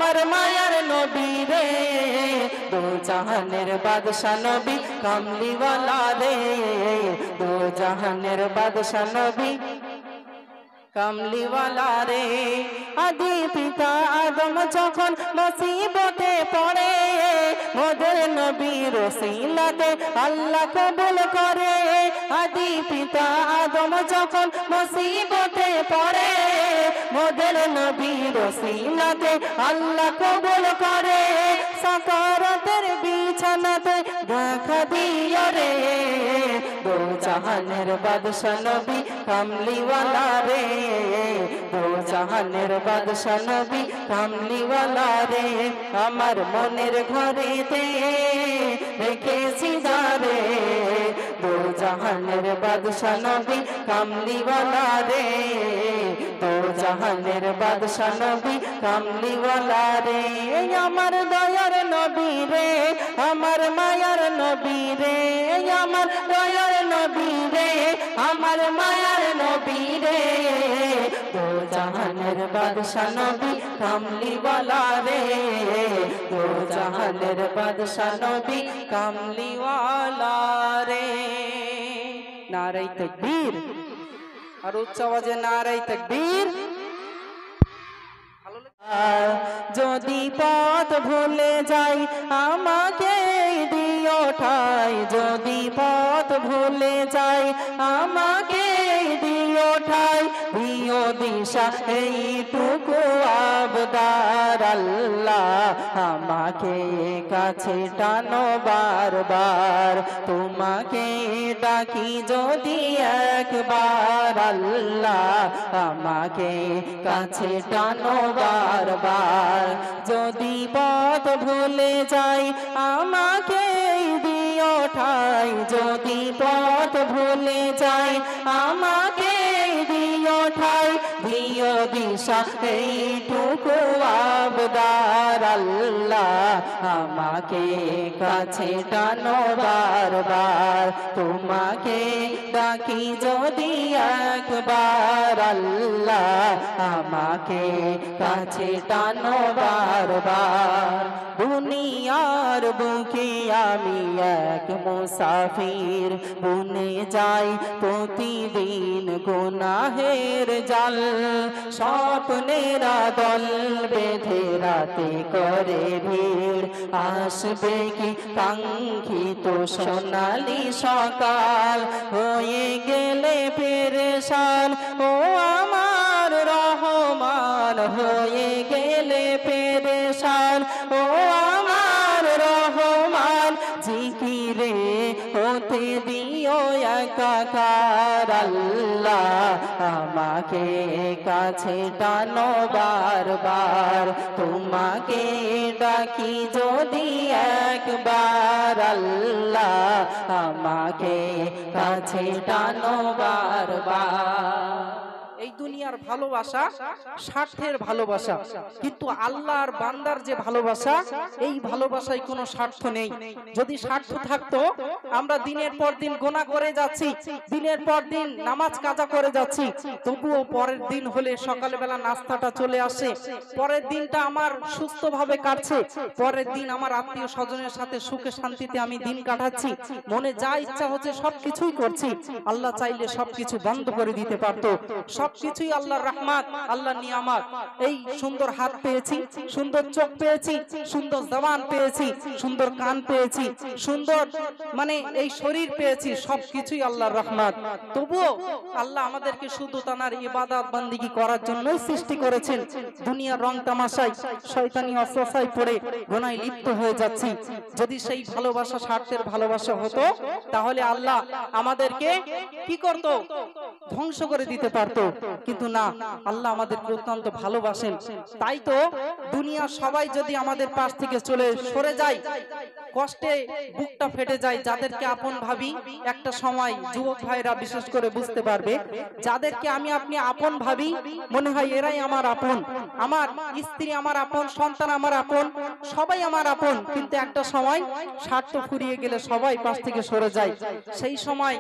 আমার মায়ার নবী রে, দো জাহানের বাদশা নবী কামলিওয়ালা রে, দো জাহানের বাদশা নবী কামলিওয়ালা রে। আদি পিতা আদম যখন মুসিবতে পড়ে, মোদের নবীর ওসিলাতে আল্লাহ কবুল করে। আদি পিতা আদম যখন মুসিবতে পড়ে, মোদের নবীর ওসিলাতে আল্লাহ কবুল করে। সাকারাতের বিছানাতে দেখা দিও রে, দো জাহানের বাদশা নবী কামলিওয়ালা রে, দো জাহানের বাদশা নবী কামলিওয়ালা রে। আমার মনের ঘরেতে রেখেছি যারে, দো জাহানের বাদশা নবী কামলিওয়ালা রে, দো জাহানের বাদশা নবী কামলিওয়ালা রে। আমার দয়ার নবী রে, আমার মায়ার নবী রে, আমার দয়ার নবী রে, আমার মায়ার নবী রে, দো জাহানের বাদশা নবী কামলিওয়ালা রে, দো জাহানের বাদশা নবী কামলিওয়ালা রে। নারায়ে তাকবীর, আর উচ্চ আওয়াজে নারায়ে তাকবীর। যদি পথ ভুলে যাই আমাকে দিও ঠাই, যদি পথ ভুলে যাই আমাকে দিও ঠাই, দিও দিশা এইটুকু আবদার আল্লাহ, আমাকে কাছে টানো বারবার, তোমাকে ডাকি যদি একবার আল্লাহ, আমাকে কাছে টানো বারবার। যদি পথ ভুলে যাই আমাকে দিও ঠাই, যদি পথ ভুলে যাই আমাকে দিও ঠাই, দিও দিশা এইটুকু আবদার আল্লাহ, আমাকে কাছে টানো বারবার, তোমাকে ডাকি যদি একবার আল্লাহ, আমাকে কাছে টানো বারবার। দুনিয়ার বুকে আমি এক মুসাফির, বুনে যাই প্রতিদিন গুনাহের জাল, স্বপ্নেরা দল বেঁধে রাতে করে ভিড়, আসবে কি কাঙ্ক্ষিত সোনালি সকাল, হয়ে গেলে পেরেশান ও আমার রহমান, হয়ে গেলে পেরেশান ও আমার রহমান, জিকিরে হতে দিও একাকার আল্লাহ, আমাকে কাছে টানো বারবার, তোমাকে ডাকি যদি একবার আল্লাহ, আমাকে কাছে টানো বারবার। এই দুনিয়ার ভালোবাসা স্বার্থের ভালোবাসা, কিন্তু আল্লাহর বান্দার যে ভালোবাসা, এই ভালোবাসায় কোনো স্বার্থ নেই। যদি স্বার্থ থাকতো আমরা দিনের পর দিন গোনা করে যাচ্ছি, দিনের পর দিন নামাজ কাজা করে যাচ্ছি, তবুও পরের দিন হলে সকালবেলা নাস্তাটা চলে আসে, পরের দিনটা আমার সুস্থভাবে কাটছে, পরের দিন আমার আত্মীয় স্বজনের সাথে সুখে শান্তিতে আমি দিন কাটাচ্ছি, মনে যা ইচ্ছা হচ্ছে সবকিছুই করছি। আল্লাহ চাইলে সবকিছু বন্ধ করে দিতে পারতো, সবকিছুই আল্লাহর রহমত, আল্লাহর নিয়ামত। এই সুন্দর হাত পেয়েছি, সুন্দর চোখ পেয়েছি, সুন্দর জবান পেয়েছি, সুন্দর কান পেয়েছি, সুন্দর মানে এই শরীর পেয়েছি, সবকিছুই আল্লাহর রহমত। তবুও আল্লাহ আমাদেরকে শুধু তার ইবাদত বান্দিগি করার জন্যই সৃষ্টি করেছেন। দুনিয়ার রং তামাশায় শয়তানি অসফায় পড়ে গুনাহে লিপ্ত হয়ে যাচ্ছি। যদি সেই ভালোবাসা স্বার্থের ভালোবাসা হতো তাহলে আল্লাহ আমাদেরকে কি করত? ধ্বংস করে দিতে পারতো, কিন্তু না, আল্লাহ আমাদেরকে অত্যন্ত ভালোবাসেন। তাই তো দুনিয়া সবাই যদি আমাদের পাশ থেকে চলে সরে যায়, কষ্টে বুকটা ফেটে যায়। যাদেরকে আপন ভাবি, একটা সময় যুবক ভাইরা বিশেষ করে বুঝতে পারবে, যাদেরকে আমি আপনি আপন ভাবি মনে হয় এরাই আমার আপন, আমার স্ত্রী আমার আপন, সন্তান আমার আপন, সবাই আমার আপন। কিন্তু একটা সময় স্বার্থ ফুরিয়ে গেলে সবাই পাশ থেকে সরে যায়। সেই সময়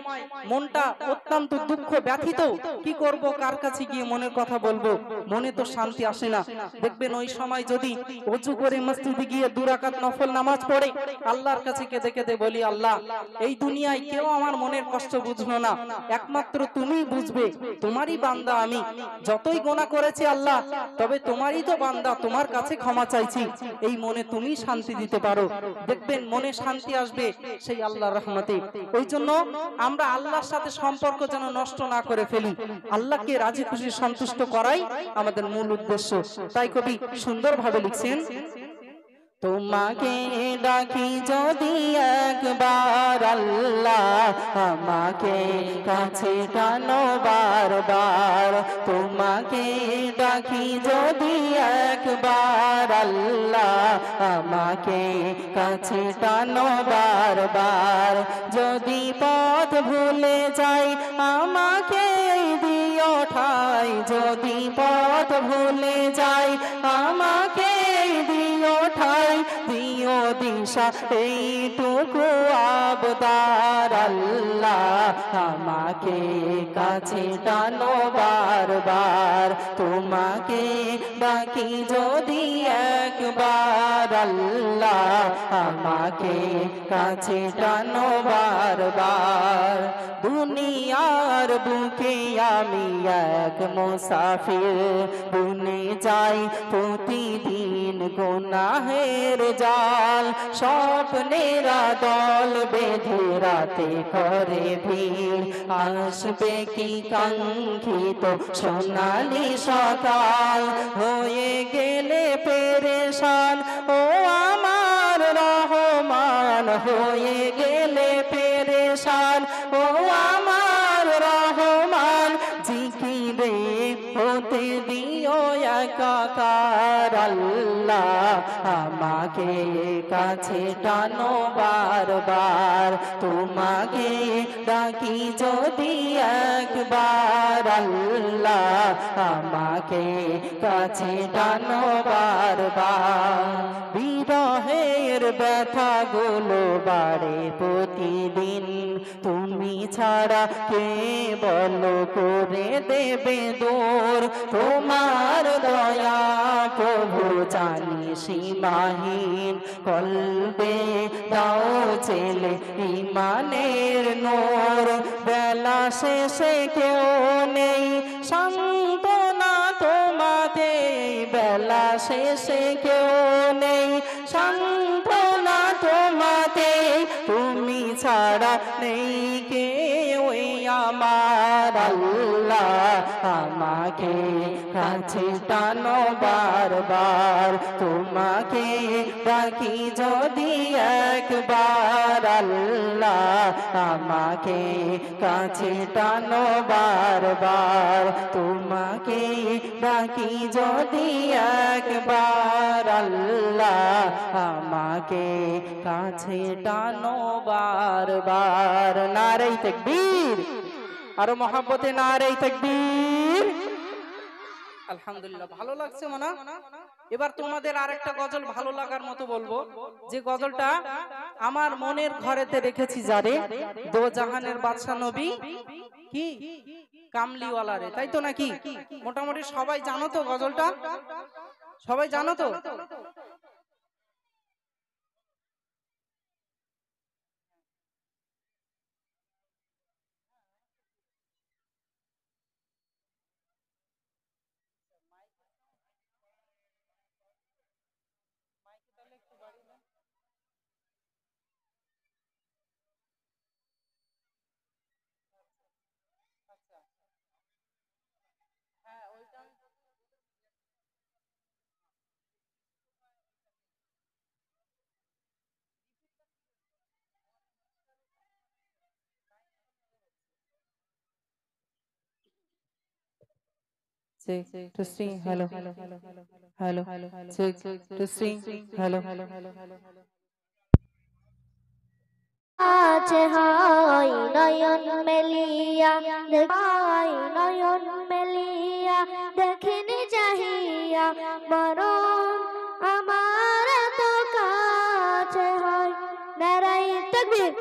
মনটা অত্যন্ত দুঃখ ব্যথিত, কি করব, কার কাছে গিয়ে মনের কথা বলবো, মনে তো শান্তি আসে না। দেখবেন ওই সময় যদি ওযু করে মসজিদে গিয়ে 2 রাকাত নফল নামাজ পড়ে আল্লাহর কাছে কেঁদে কেঁদে বলি, আল্লাহ এই দুনিয়ায় কেউ আমার মনের কষ্ট বুঝলো না, একমাত্র তুমিই বুঝবে, তোমারই বান্দা আমি, যতই গুনাহ করেছি আল্লাহ, তবে তোমারই তো বান্দা, তোমার কাছে ক্ষমা চাইছি, এই মনে তুমি শান্তি দিতে পারো। দেখবেন মনে শান্তি আসবে সেই আল্লাহর রহমতে। ওই জন্য আমরা আল্লাহর সাথে সম্পর্ক যেন নষ্ট না করে ফেলি, আল্লাহকে রাজি খুশি সন্তুষ্ট করাই আমাদের মূল উদ্দেশ্য। তাই কবি সুন্দরভাবে লিখছেন, তোমাকে ডাকি যদি একবার আল্লাহ, আমাকে কাছে টানো বারবার। তোমাকে ডাকি যদি একবার আল্লাহ, আমাকে কাছে টানো বারবার। যদি পথ ভুলে যাই আমাকে দিও ঠাই, যদি পথ ভুলে যাই আমাকে দিও ঠাই, দিও দিশা এইটুকু আবদার আল্লাহ, আমাকে কাছে টানো বারবার। তোমাকে ডাকি যদি একবার আল্লাহ, আমাকে কাছে টানো বারবার। দুনিয়ার বুকে আমি এক মুসাফির, বুনে যাই প্রতিদিন গুনাহের জাল। স্বপ্নেরা দল বেঁধে রাতে করে ভিড়, আসবে কি কাঙ্ক্ষিত সোনালি সকাল। হয়ে গেলে পেরেশান ও আমার রহমান, হয়ে গেলে পেরেশান ও আমার রহমান। জিকিরে হতে দিও একাকার আল্লাহ, আমাকে কাছে টানো বারবার। তোমাকে ডাকি যদি একবার আল্লাহ, আমাকে কাছে টানো বারবার। বিরহের ব্যথাগুলো বাড়ে প্রতিদিন, তুমি ছাড়া কে বলো করে দেবে দূর। তোমার দয়া প্রভু জানি সীমাহীন, কলবে দাও ছেলে ইমানের নূর। বেলা শেষে কেউ নেই সান্ত্বনা তোমাতে, বেলা শেষে কেউ নেই সান্ত্বনা তোমাতে। তুমি ছাড়া নেই কেউ আমার আল্লাহ, আমাকে কাছে টানো বারবার। তোমাকে ডাকি যদি একবার আল্লাহ, আমাকে কাছে টানো বারবার। তোমাকে ডাকি যদি একবার আল্লাহ, আমাকে কাছে টানো বারবার। নারে তাকবীর, আরো মহব্বতে নারে তাকবীর। আলহামদুলিল্লাহ, ভালো লাগছে মনা। এবার তোমাদের আরেকটা গজল ভালো লাগার মতো বলবো, যে গজলটা আমার মনের ঘরেতে রেখেছি যারে, দো জাহানের বাদশা নবী কি কামলিওয়ালা রে, তাই তো নাকি? মোটামুটি সবাই জানো তো গজলটা, সবাই জানো তো? Check to see. Hello. Hello. Check to see. Hello. আছে হাই নয়ন মেলিয়া দেখাই নয়ন মেলিয়া দেখিনি চাহিয়া মরণ আমার তো কাছে হাই নারাই তাকবীর।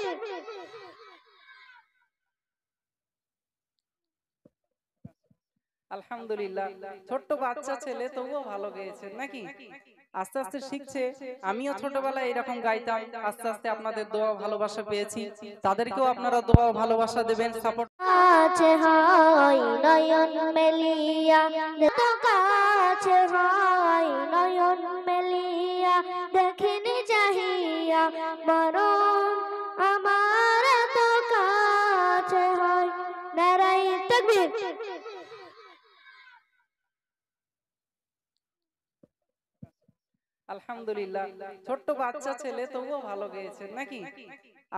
আলহামদুলিল্লাহ, ছোট্ট বাচ্চা ছেলে তবুও ভালো গেয়েছে নাকি? আস্তে আস্তে শিখছে। আমিও ছোটবেলায় এরকম গাইতাম, আস্তে আস্তে আপনাদের দোয়া ভালোবাসা পেয়েছি। তাদেরকেও আপনারা দোয়া ভালোবাসা দেবেন, সাপোর্ট। আছে হাই নয়ন মেলিয়া তো কাছে হাই নয়ন মেলিয়া দেখিনি চাহিয়া মরণ আমার তো কাছে হাই নারাই তাকবীর। আলহামদুলিল্লাহ, ছোট্ট বাচ্চা ছেলে তবুও ভালো গেয়েছে নাকি?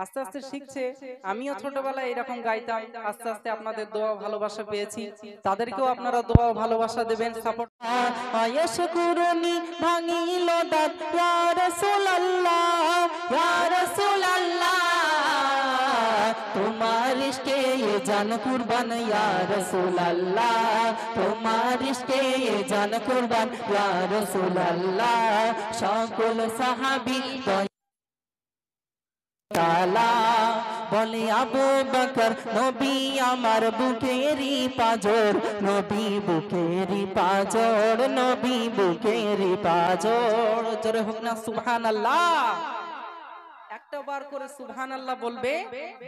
আস্তে আস্তে শিখছে। আমিও ছোটবেলায় এরকম গাইতাম, আস্তে আস্তে আপনাদের দোয়া ভালোবাসা পেয়েছি। তাদেরকেও আপনারা দোয়া ভালোবাসা দেবেন, সাপোর্ট। আয়েশ কুরনি ভাঙিল দাঁত ইয়া রাসূলুল্লাহ, ইয়া রাসূলুল্লাহ, তোমার ইশকে ये जान कुर्बान या रसूल अल्लाह, তোমার ইশকে ये जान कुर्बान या रसूल अल्लाह। সকল সাহাবী তালা বলে আবু বকর নবী আমার বুকেরি পাজর, নবী বুকেরি পাজর, নবী বুকেরি পাজর। জোরে হোক না সুবহানাল্লাহ। একটা বার করে সুবহানাল্লাহ বলবে।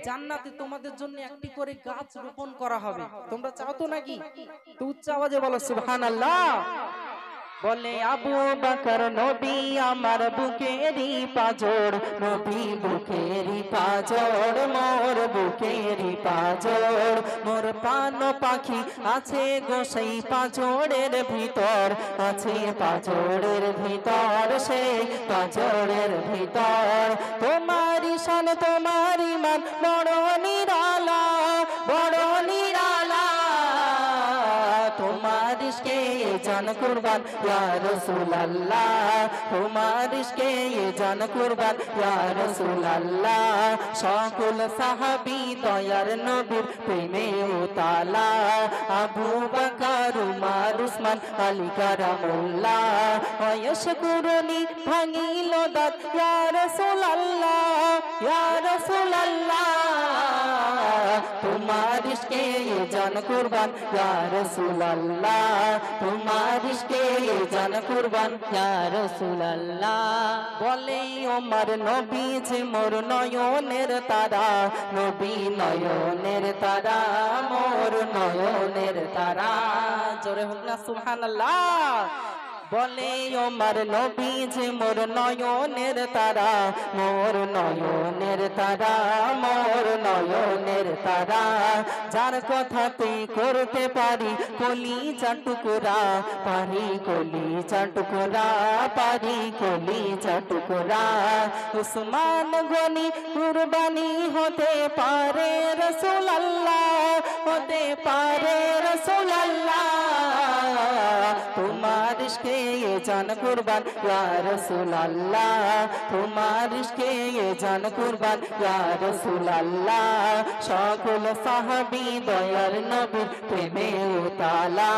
জান্নাতে তোমাদের জন্য একটি করে গাছ রোপণ করা হবে। তোমরা চাও তো নাকি? তো উচ্চ আওয়াজে বলো সুবহানাল্লাহ। বলে আবু বকর নবী আমার বুকেরি পাজর, নবী বুকেরি পাজর, মোর বুকেরি পাজর। মোর প্রাণ পাখি আছে গো সেই পাজরের ভিতর, আছে পাজরের ভিতর, সেই পাজরের ভিতর। তোমারি শান তোমারি মান বড় নিরালা, বড় নিরালা, তোমার ইশকে ये जान कुर्बान या रसूल अल्लाह, তোমার ইশকে ये जान कुर्बान या रसूल अल्लाह। সকল সাহাবী দয়ার নবীর প্রেমে উতালা, আবু বকর উমর উসমান আলী কারামুল্লাহ। আয়েশ কুরনি ভাঙিল দাঁত ইয়া রাসূল আল্লাহ, ইয়া রাসূল আল্লাহ, তোমার ইশকে ये जान कुर्बान या रसूल अल्लाह, তোমার ইশকে ये जान कुर्बान या रसूल अल्लाह। বলে ওমর নবী যে মোর নয়নের তারা, নবী নয়নের তারা, মোর নয়নের তারা। জোরে হোক না সুবহানাল্লাহ। বলে ওমর নবী যে মোর নয়নের তারা, মোর নয়নের তারা, মোর নয়নের তারা। যার কথাতে করতে পারি কলিজা টুকরা, পারি কলিজা টুকরা, পারি কলিজা টুকরা। উসমান গনি কুরবানি হতে পারে রাসূল আল্লাহ, হতে পারে রাসূল আল্লাহ। তোমার ইশকে ये जान कुर्बान या रसूल अल्लाह, তোমার ইশকে ये जान कुर्बान या रसूल अल्लाह। সকল সাহাবী দয়ার নবীর প্রেমে উতালা,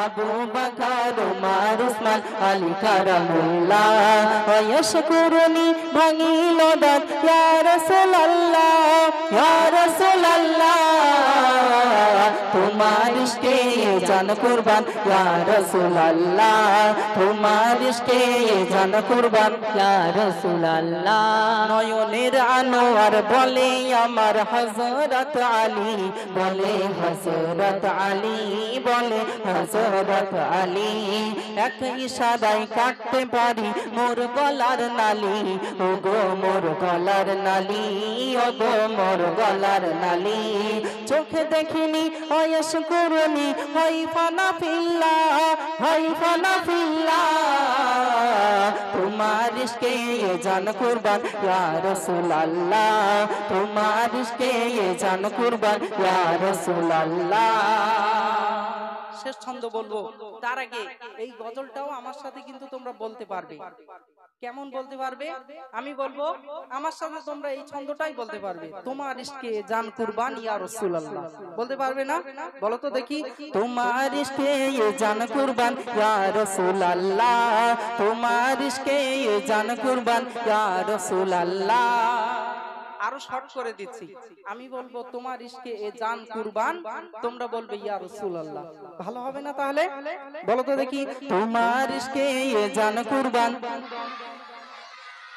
আবু বকর উমর উসমান আলী কারামুল্লাহ। আয়েশ কুরনি ভাঙিল দাঁত ইয়া রাসূল আল্লাহ, ইয়া রাসূল আল্লাহ, তোমার ইশকে ये जान कुर्बान या रसूल अल्लाह, তোমার ইশকে ये जान कुर्बान या रसूल अल्लाह। নয়নের আনোয়ার বলে আমার হযরত আলী, বলে হযরত আলী, বলে হযরত আলী। এক ইশারায় কাটতে পারি মোর গলার নালি, ও গো মোর গলার নালি, ও গো মোর গলার নালি। চোখে দেখিনি আয়েশ কুরনি হয় ফানা ফিল্লাহ, হয় ফানা ফিল্লাহ। তোমার ইশকে ये जान कुर्बान या रसूल अल्लाह, তোমার ইশকে ये जान कुर्बान या रसूल अल्लाह। শেষ ছন্দ বলবো, তার আগে এই গজলটাও আমার সাথে কিন্তু তোমরা বলতে পারবে। কেমন বলতে পারবে? আমি বলবো, আমার সাথে তোমরা এই ছন্দটাই বলতে পারবে। তোমার ইশকে জান কুরবান ইয়া রাসূলুল্লাহ, বলতে পারবে না? বলো তো দেখি। তোমার ইশকে জান কুরবান ইয়া রাসূলুল্লাহ, তোমার ইশকে জান কুরবান ইয়া রাসূলুল্লাহ। আরো শর্ট করে দিচ্ছি, আমি বলবো তোমার ইশকে এ জান কুরবান, তোমরা বলবে ইয়া রাসূলুল্লাহ। ভালো হবে না তাহলে? বলো তো দেখি। তোমার ইশকে জান কুরবান,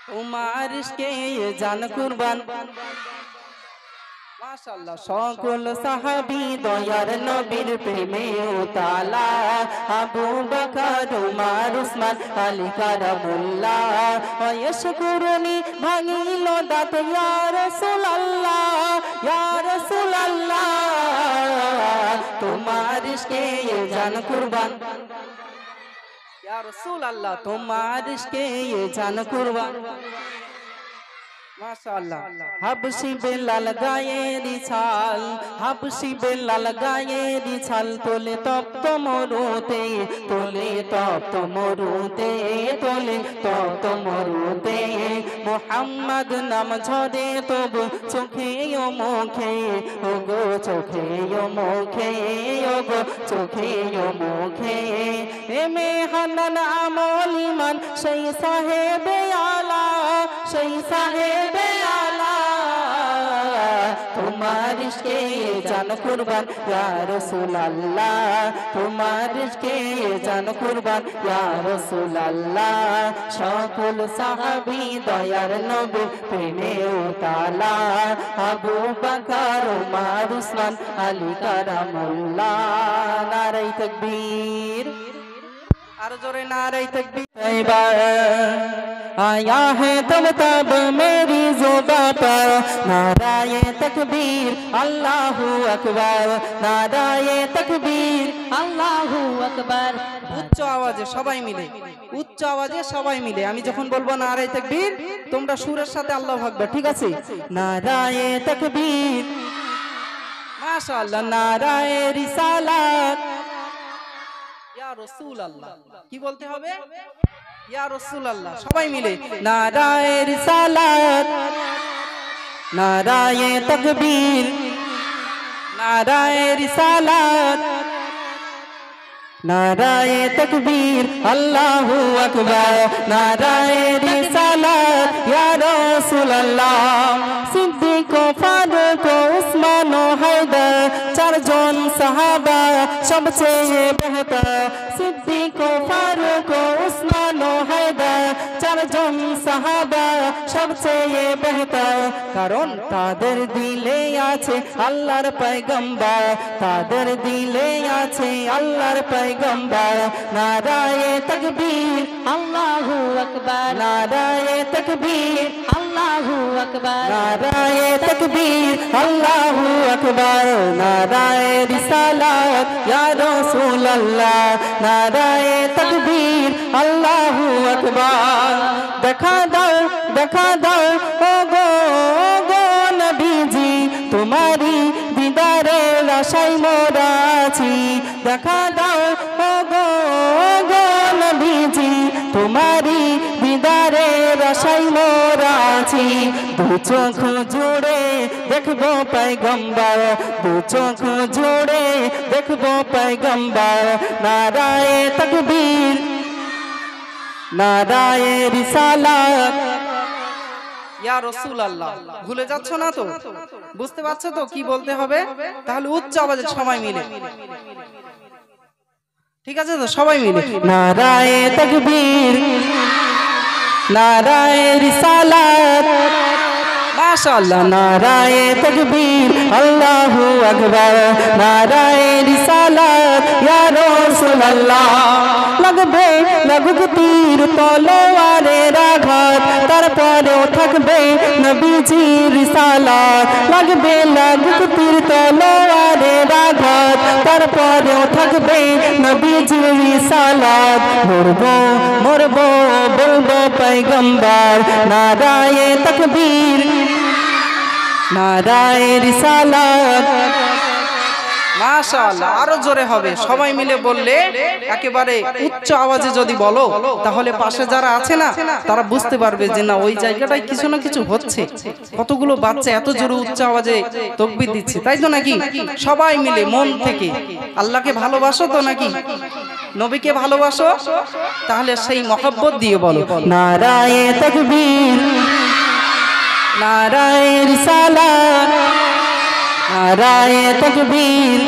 তোমার ইশকে জান কুরবান। মাশাআল্লাহ। সকল সাহাবী দয়ার নবীর প্রেমে উতালা, আবু বকর উমর উসমান আলী কারামুল্লাহ। ওয়াশকুরুনি ভাঙিল দাঁত ইয়া রাসূলুল্লাহ, ইয়া রাসূলুল্লাহ। তোমার ইশকে জান কুরবান ইয়া রাসূলুল্লাহ, তোমার ইশকে জান কুরবান। মাশাআল্লাহ। হাবশি বেলাল গায়ের ছাল, হাবশি বেলাল গায়ের ছাল, তোলে তপ্ত মরুতে, তোলে তপ্ত মরুতে, তোলে তপ্ত মরুতে। মুহাম্মদ নাম ঝরে তবু চোখে ও মুখে, ওগো চোখে ও মুখে, ওগো চোখে ও মুখে। এমে হান্নান আমল ইমান সেই সাহেবে আলা, সেই সাহেবে আলা। তোমার ইশকে জান কুরবান ইয়া রাসূলুল্লাহ, তোমার ইশকে জান কুরবান ইয়া রাসূলুল্লাহ। সকল সাহাবী দয়ার নবী প্রেমে উতালা, আবু বকর উমর উসমান আলী কারামুল্লাহ। নারে তাকবীর, আরো জোরে নারে তাকবীর। आया है तब तब मेरी ज़ुबां पर नाराए तकबीर अल्लाहु अकबर, नाराए तकबीर अल्लाहु अकबर। উচ্চ আওয়াজে সবাই মিলে, উচ্চ আওয়াজে সবাই মিলে আমি যখন বলবো নারে তাকবীর, তোমরা সুরের সাথে আল্লাহু আকবার, ঠিক আছে? नाराए तकबीर, মাশাআল্লাহ। नाराए रिसालत, ইয়া রাসূলুল্লাহ। কি বলতে হবে? ইয়া রাসূলুল্লাহ, সবাই মিলে। नाराए रिसालत, नाराए तकबीर, नाराए रिसालत, नाराए तकबीर अल्लाहु अकबर, नाराए रिसालत या रसूलल्लाह। सिद्दीक फारूक उस्मान हैदर चारজন সাহাবা সবচেয়ে বেহতর। সিদ্দীক ফারুক উসমান हैदर চারজন সাহাবা সবচেয়ে বেহতর, কারণ তাদের দিলে আছে আল্লাহর পয়গম্বর, তাদের দিলে আছে আল্লাহর পয়গম্বর। নারায়ে তাকবীর আল্লাহু আকবার, নারায়ে তাকবীর আল্লাহু আকবার, নারায়ে তাকবীর আল্লাহু আকবার। নারায়ে রিসালাত ইয়া রাসূলুল্লাহ, নারায়ে তাকবীর আল্লাহু আকবার। দেখা দাও, দেখা দাও ও গো নবীজি, তোমারি দিদারে আশায় মোরা আছি। দেখা দাও ও গো নবীজি, তোমারি দিদারে আশায় মোরা আছি। দু চোখ জুড়ে দেখবো পয়গম্বর, দু চোখ জুড়ে দেখবো পয়গম্বর। নারায়ে তাকবীর, নারায়ে রিসালাত। ইয়া রাসূলুল্লাহ। ভুলে যাচ্ছ না তো? বুঝতে পারছো তো কি বলতে হবে? তাহলে উচ্চ আওয়াজে সবাই মিলে, ঠিক আছে তো? সবাই মিলে নারায়ে তাকবীর, নারায়ে রিসালাত। মাশাআল্লাহ। নারায়ে তাকবীর আল্লাহু আকবার, নারায়ে রিসালাত ইয়া রাসূলুল্লাহ। লাগবে লাগুক তীর তলোয়ারের আঘাত, তারপরেও থাকবে নবীজির রিসালাত। লাগবে লাগুক তীর তলোয়ারের আঘাত, তারপরেও থাকবে নবীজির রিসালাত। মরবো মরবো বলবো পয়গম্বর, নারায়ে তাকবীর, নারায়ে রিসালাত। মাশাআল্লাহ, আরো জোরে হবে। সবাই মিলে বললে একেবারে উচ্চ আওয়াজে যদি বলো তাহলে পাশে যারা আছে না তারা বুঝতে পারবে যে না ওই জায়গাটায় কিছু না কিছু হচ্ছে। কতগুলো বাচ্চা এত জোরে উচ্চ আওয়াজে তাকবীর দিচ্ছে, তাই তো নাকি? সবাই মিলে মন থেকে আল্লাহকে ভালোবাসো তো নাকি? নবীকে ভালোবাসো? তাহলে সেই মহব্বত দিয়ে বলো নারায়ে তাকবীর, নারায়ে রিসালাত, নারায়ে তাকবীর,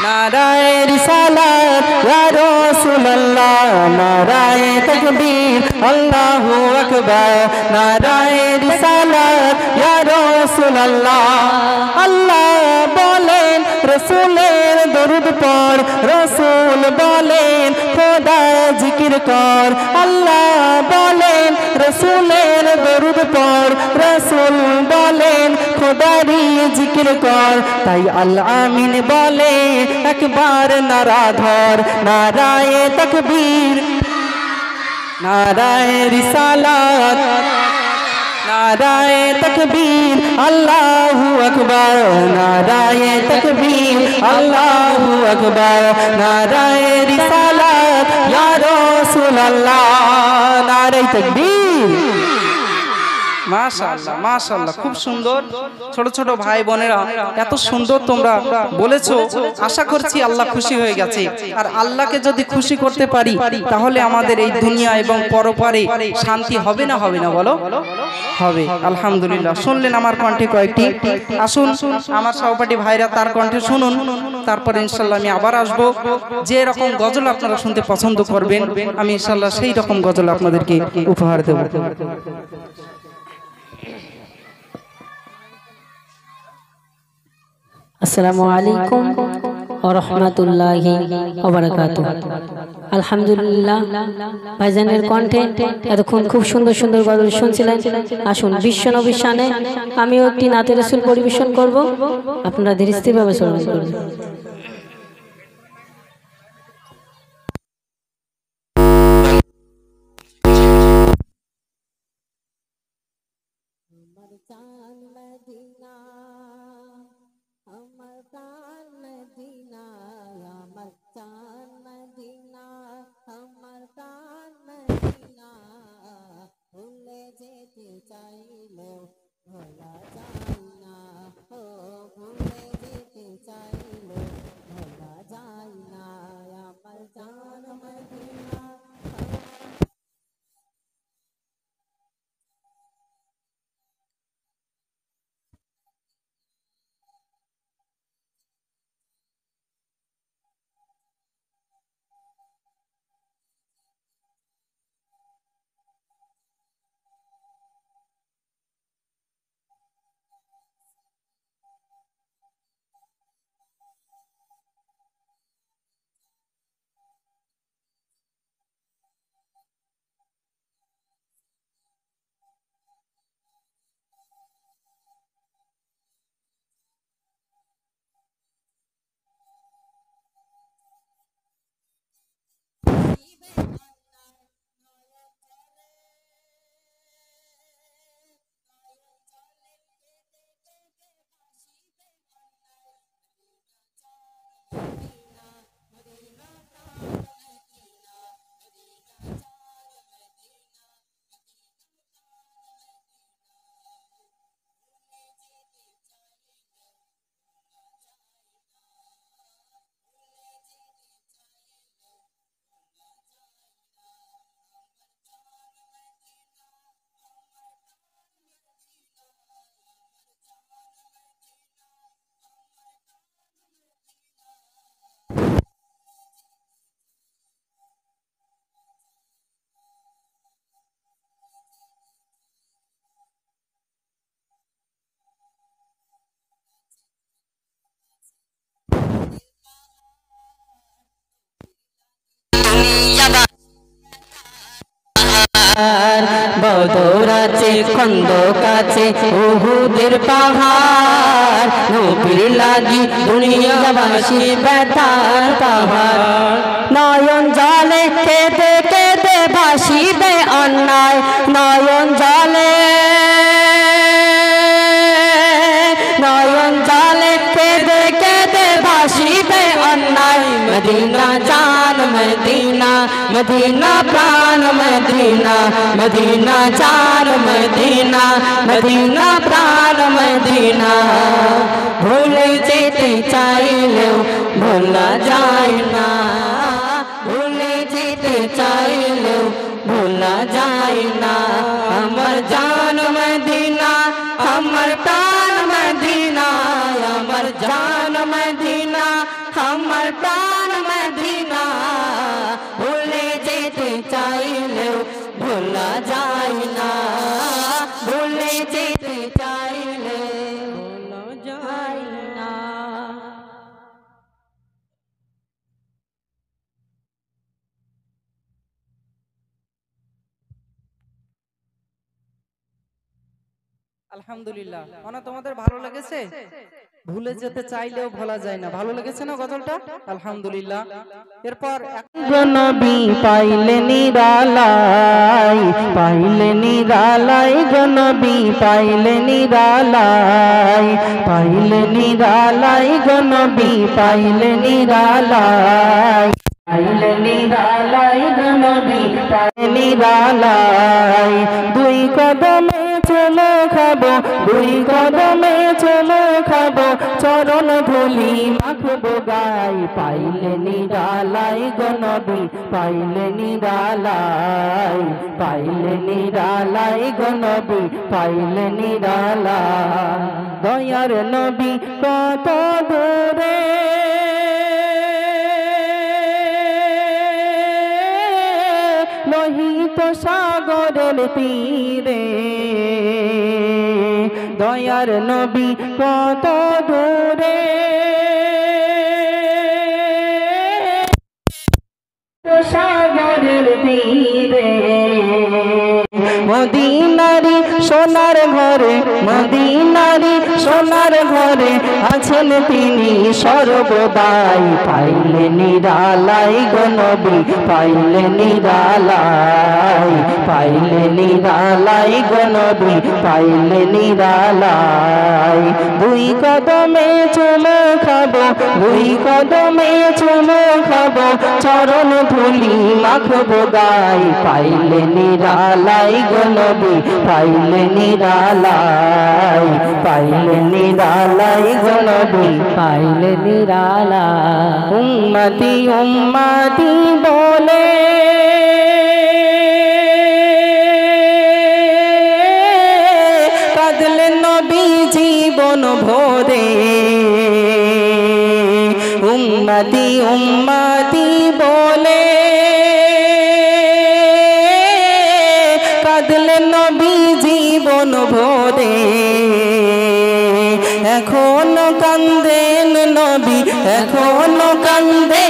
নারায়ে রিসালাত, ইয়া রাসূলুল্লাহ, নারায়ে তাকবীর, আল্লাহু আকবার, নারায়ে রিসালাত, ইয়া রাসূলুল্লাহ। আল্লাহ বলেন রাসূলের দরুদ পড়, রাসূল বলেন খোদা জিকির কর। আল্লাহ বলেন রাসূলের দরুদ পড়, রাসূল বলেন খোদারি জিকির কর। তাই আল আমিন বলে একবার নারা ধর, নারায়ে তাকবীর, নারায়ে রিসালাত, নারায়ে তাকবীর, আল্লাহু আকবার, নারায়ে তাকবীর, আল্লাহু আকবার, নারায়ে রিসালাত, ইয়া রাসূলুল্লাহ, নারায়ে তাকবীর। মাশাআল্লাহ মাশাআল্লাহ, খুব সুন্দর। ছোট ছোট ভাই বোনেরা এত সুন্দর তোমরা বলেছো, আশা করছি আল্লাহ খুশি হয়ে গেছে। আর আল্লাহকে যদি খুশি করতে পারি তাহলে আমাদের এই দুনিয়া এবং পরপারে শান্তি হবে না হবে না বলো? হবে। আলহামদুলিল্লাহ, শুনলেন আমার কণ্ঠে কয়েকটি। আসুন আমার সহপাঠী ভাইরা তার কণ্ঠে শুনুন, তারপরে ইনশাল্লাহ আমি আবার আসবো। যে রকম গজল আপনারা শুনতে পছন্দ করবেন আমি ইনশাল্লাহ সেই রকম গজল আপনাদেরকে উপহার দেব। আসসালামু আলাইকুম ওয়া রাহমাতুল্লাহি ওয়া বারাকাতুহু। আলহামদুলিল্লাহ, ভাইজানের কণ্ঠে এতক্ষণ খুব সুন্দর সুন্দর গজল শুনছিলেন। আসুন বিশ্ব নবীর শানে আমিও একটি নাতে রাসূল পরিবেশন করব, আপনারা ধীরে স্থিরভাবে শ্রবণ করবেন। আমার প্রাণ মদিনা, আমার প্রাণ মদিনা, আমার প্রাণ মদিনা, ভুলে যেতে চাইলেও ভোলা যায় না, ও ভুলে যেতে চাইলেও ভোলা যায় না, আমার প্রাণ মদিনা। বদর আছে, খন্দক আছে, উহুদের পাহাড়, নবীর লাগি দুনিয়াবাসী ব্যথার পাহাড়। নয়ন জলে কেঁদে কেঁদে ভাসিবে অন্যায়, নয়ন জলে, নয়ন জলে কেঁদে কেঁদে मदीना जान मदीना मदीना प्राण मदीना मदीना जान मदीना मदीना प्राण मदीना भूले जेते चाइलेও भूला যায় না भूले जेते चाइलेও भूला যায় না আমার জান মদিনা আমার প্রাণ মদিনা আমার জান মদিনা আমার প্রাণ মদিনা ভুলে যেতে চাইলেও ভোলা যায় না ভুলে যেতে চাইলে ভোলা যায় না। আলহামদুলিল্লাহ। মানে তোমাদের ভালো লেগেছে? ভুলে যেতে চাইলেও ভোলা যায় না, ভালো লেগেছে না গজলটা? আলহামদুলিল্লাহ। এরপর নবী পাইলে নিরালাই পাইলে নিরালাই নবী পাইলে নিরালাই পাইলে নিরালাই নবী পাইলে নিরালাই পাইলে নিরালাই নবী পাইলে নিরালাই দুই কদমে চলে খাবো দুই কদমে চলে খাবো চরণ ধুলি মাখবো গাই পাইলে নিরালাই নবী পাইলে নিরালাই পাইলে নিরালাই নবী পাইলে নিরালাই দয়ার নবী কত দূরে লোহিত সাগরের তীরে দয়ার নবী কত দূরে সাগরের তীরে মদিনারি সোনার ঘরে মদিনারি সোনার ঘরে আছেন তিনি সর্বদাই পাইলে নিরালাই নবী পাইলে নিরালাই পাইলে নিরালাই নবী পাইলে নিরালাই দুই কদমে চুমো খাবো দুই কদমে চুমো খাবো চরণ ধুলি মাখবো গাই পাইলে নিরালাই নবী পাইলে নিরালাই পাইলে নিরালাই নবী পাইলে নিরালাই উম্মতি উম্মতি বলে কাঁদলেন নবী জীবন ভরে উম্মতি উম্মতি বলে কাঁদলেন নবী জীবন ভরে এখনো কান্দেন নবী এখনো কান্দে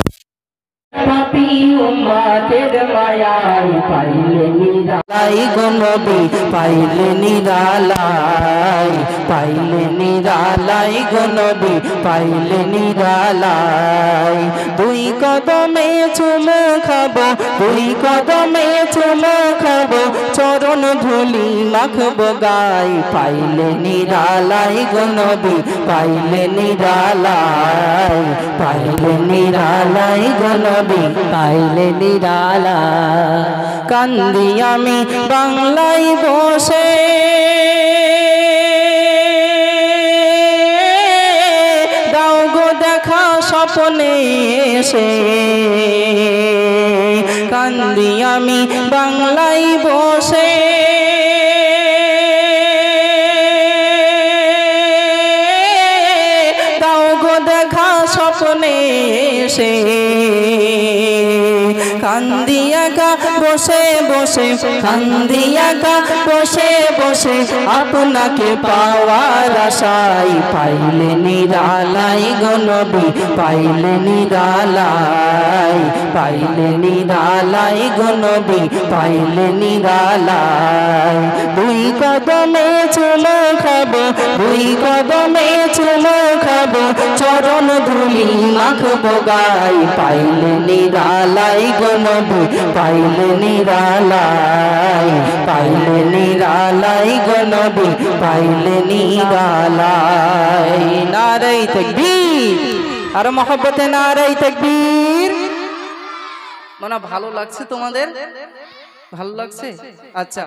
পাপী উম্মতের মায়াই পাইলে নিরালাই নবী পাইলে নিরালাই পাইলে নিরালাই নবী পাইলে নিরালাই দুই কদমে চুমো খাবো দুই কদমে চুমো খাবো চরণ ধুলি মাখবো গাই পাইলে নিরালাই নবী পাইলে নিরালাই পাইলে নিরালাই নবী পাইলে নিরালাই কান্দি আমি বাংলায় বসে দাও গো দেখা স্বপ্নে এসে কান্দি আমি বাংলায় বসে দাও গো দেখা স্বপ্নে এসে কান্দিয়াকা বসে বসে কান্দিয়াকা বসে বসে আপনাকে পাওয়ার আশায় পাইলে নিরালাই নবী পাইলে নিরালাই পাইলে নিরালাই নবী পাইলে নিরালাই দুই কদমে চুমো খাবো দুই কদমে চুমো খাবো চরণ ধুলি মাখবো গাই পাইলে নিরালাই নবী পাইলে নিরালাই পাইলে নিরালাই নবী পাইলে নিরালাই নারে তাকবীর আর মোহব্বতে নারে তাকবীর মানে ভালো লাগছে তোমাদের? ভালো লাগছে? আচ্ছা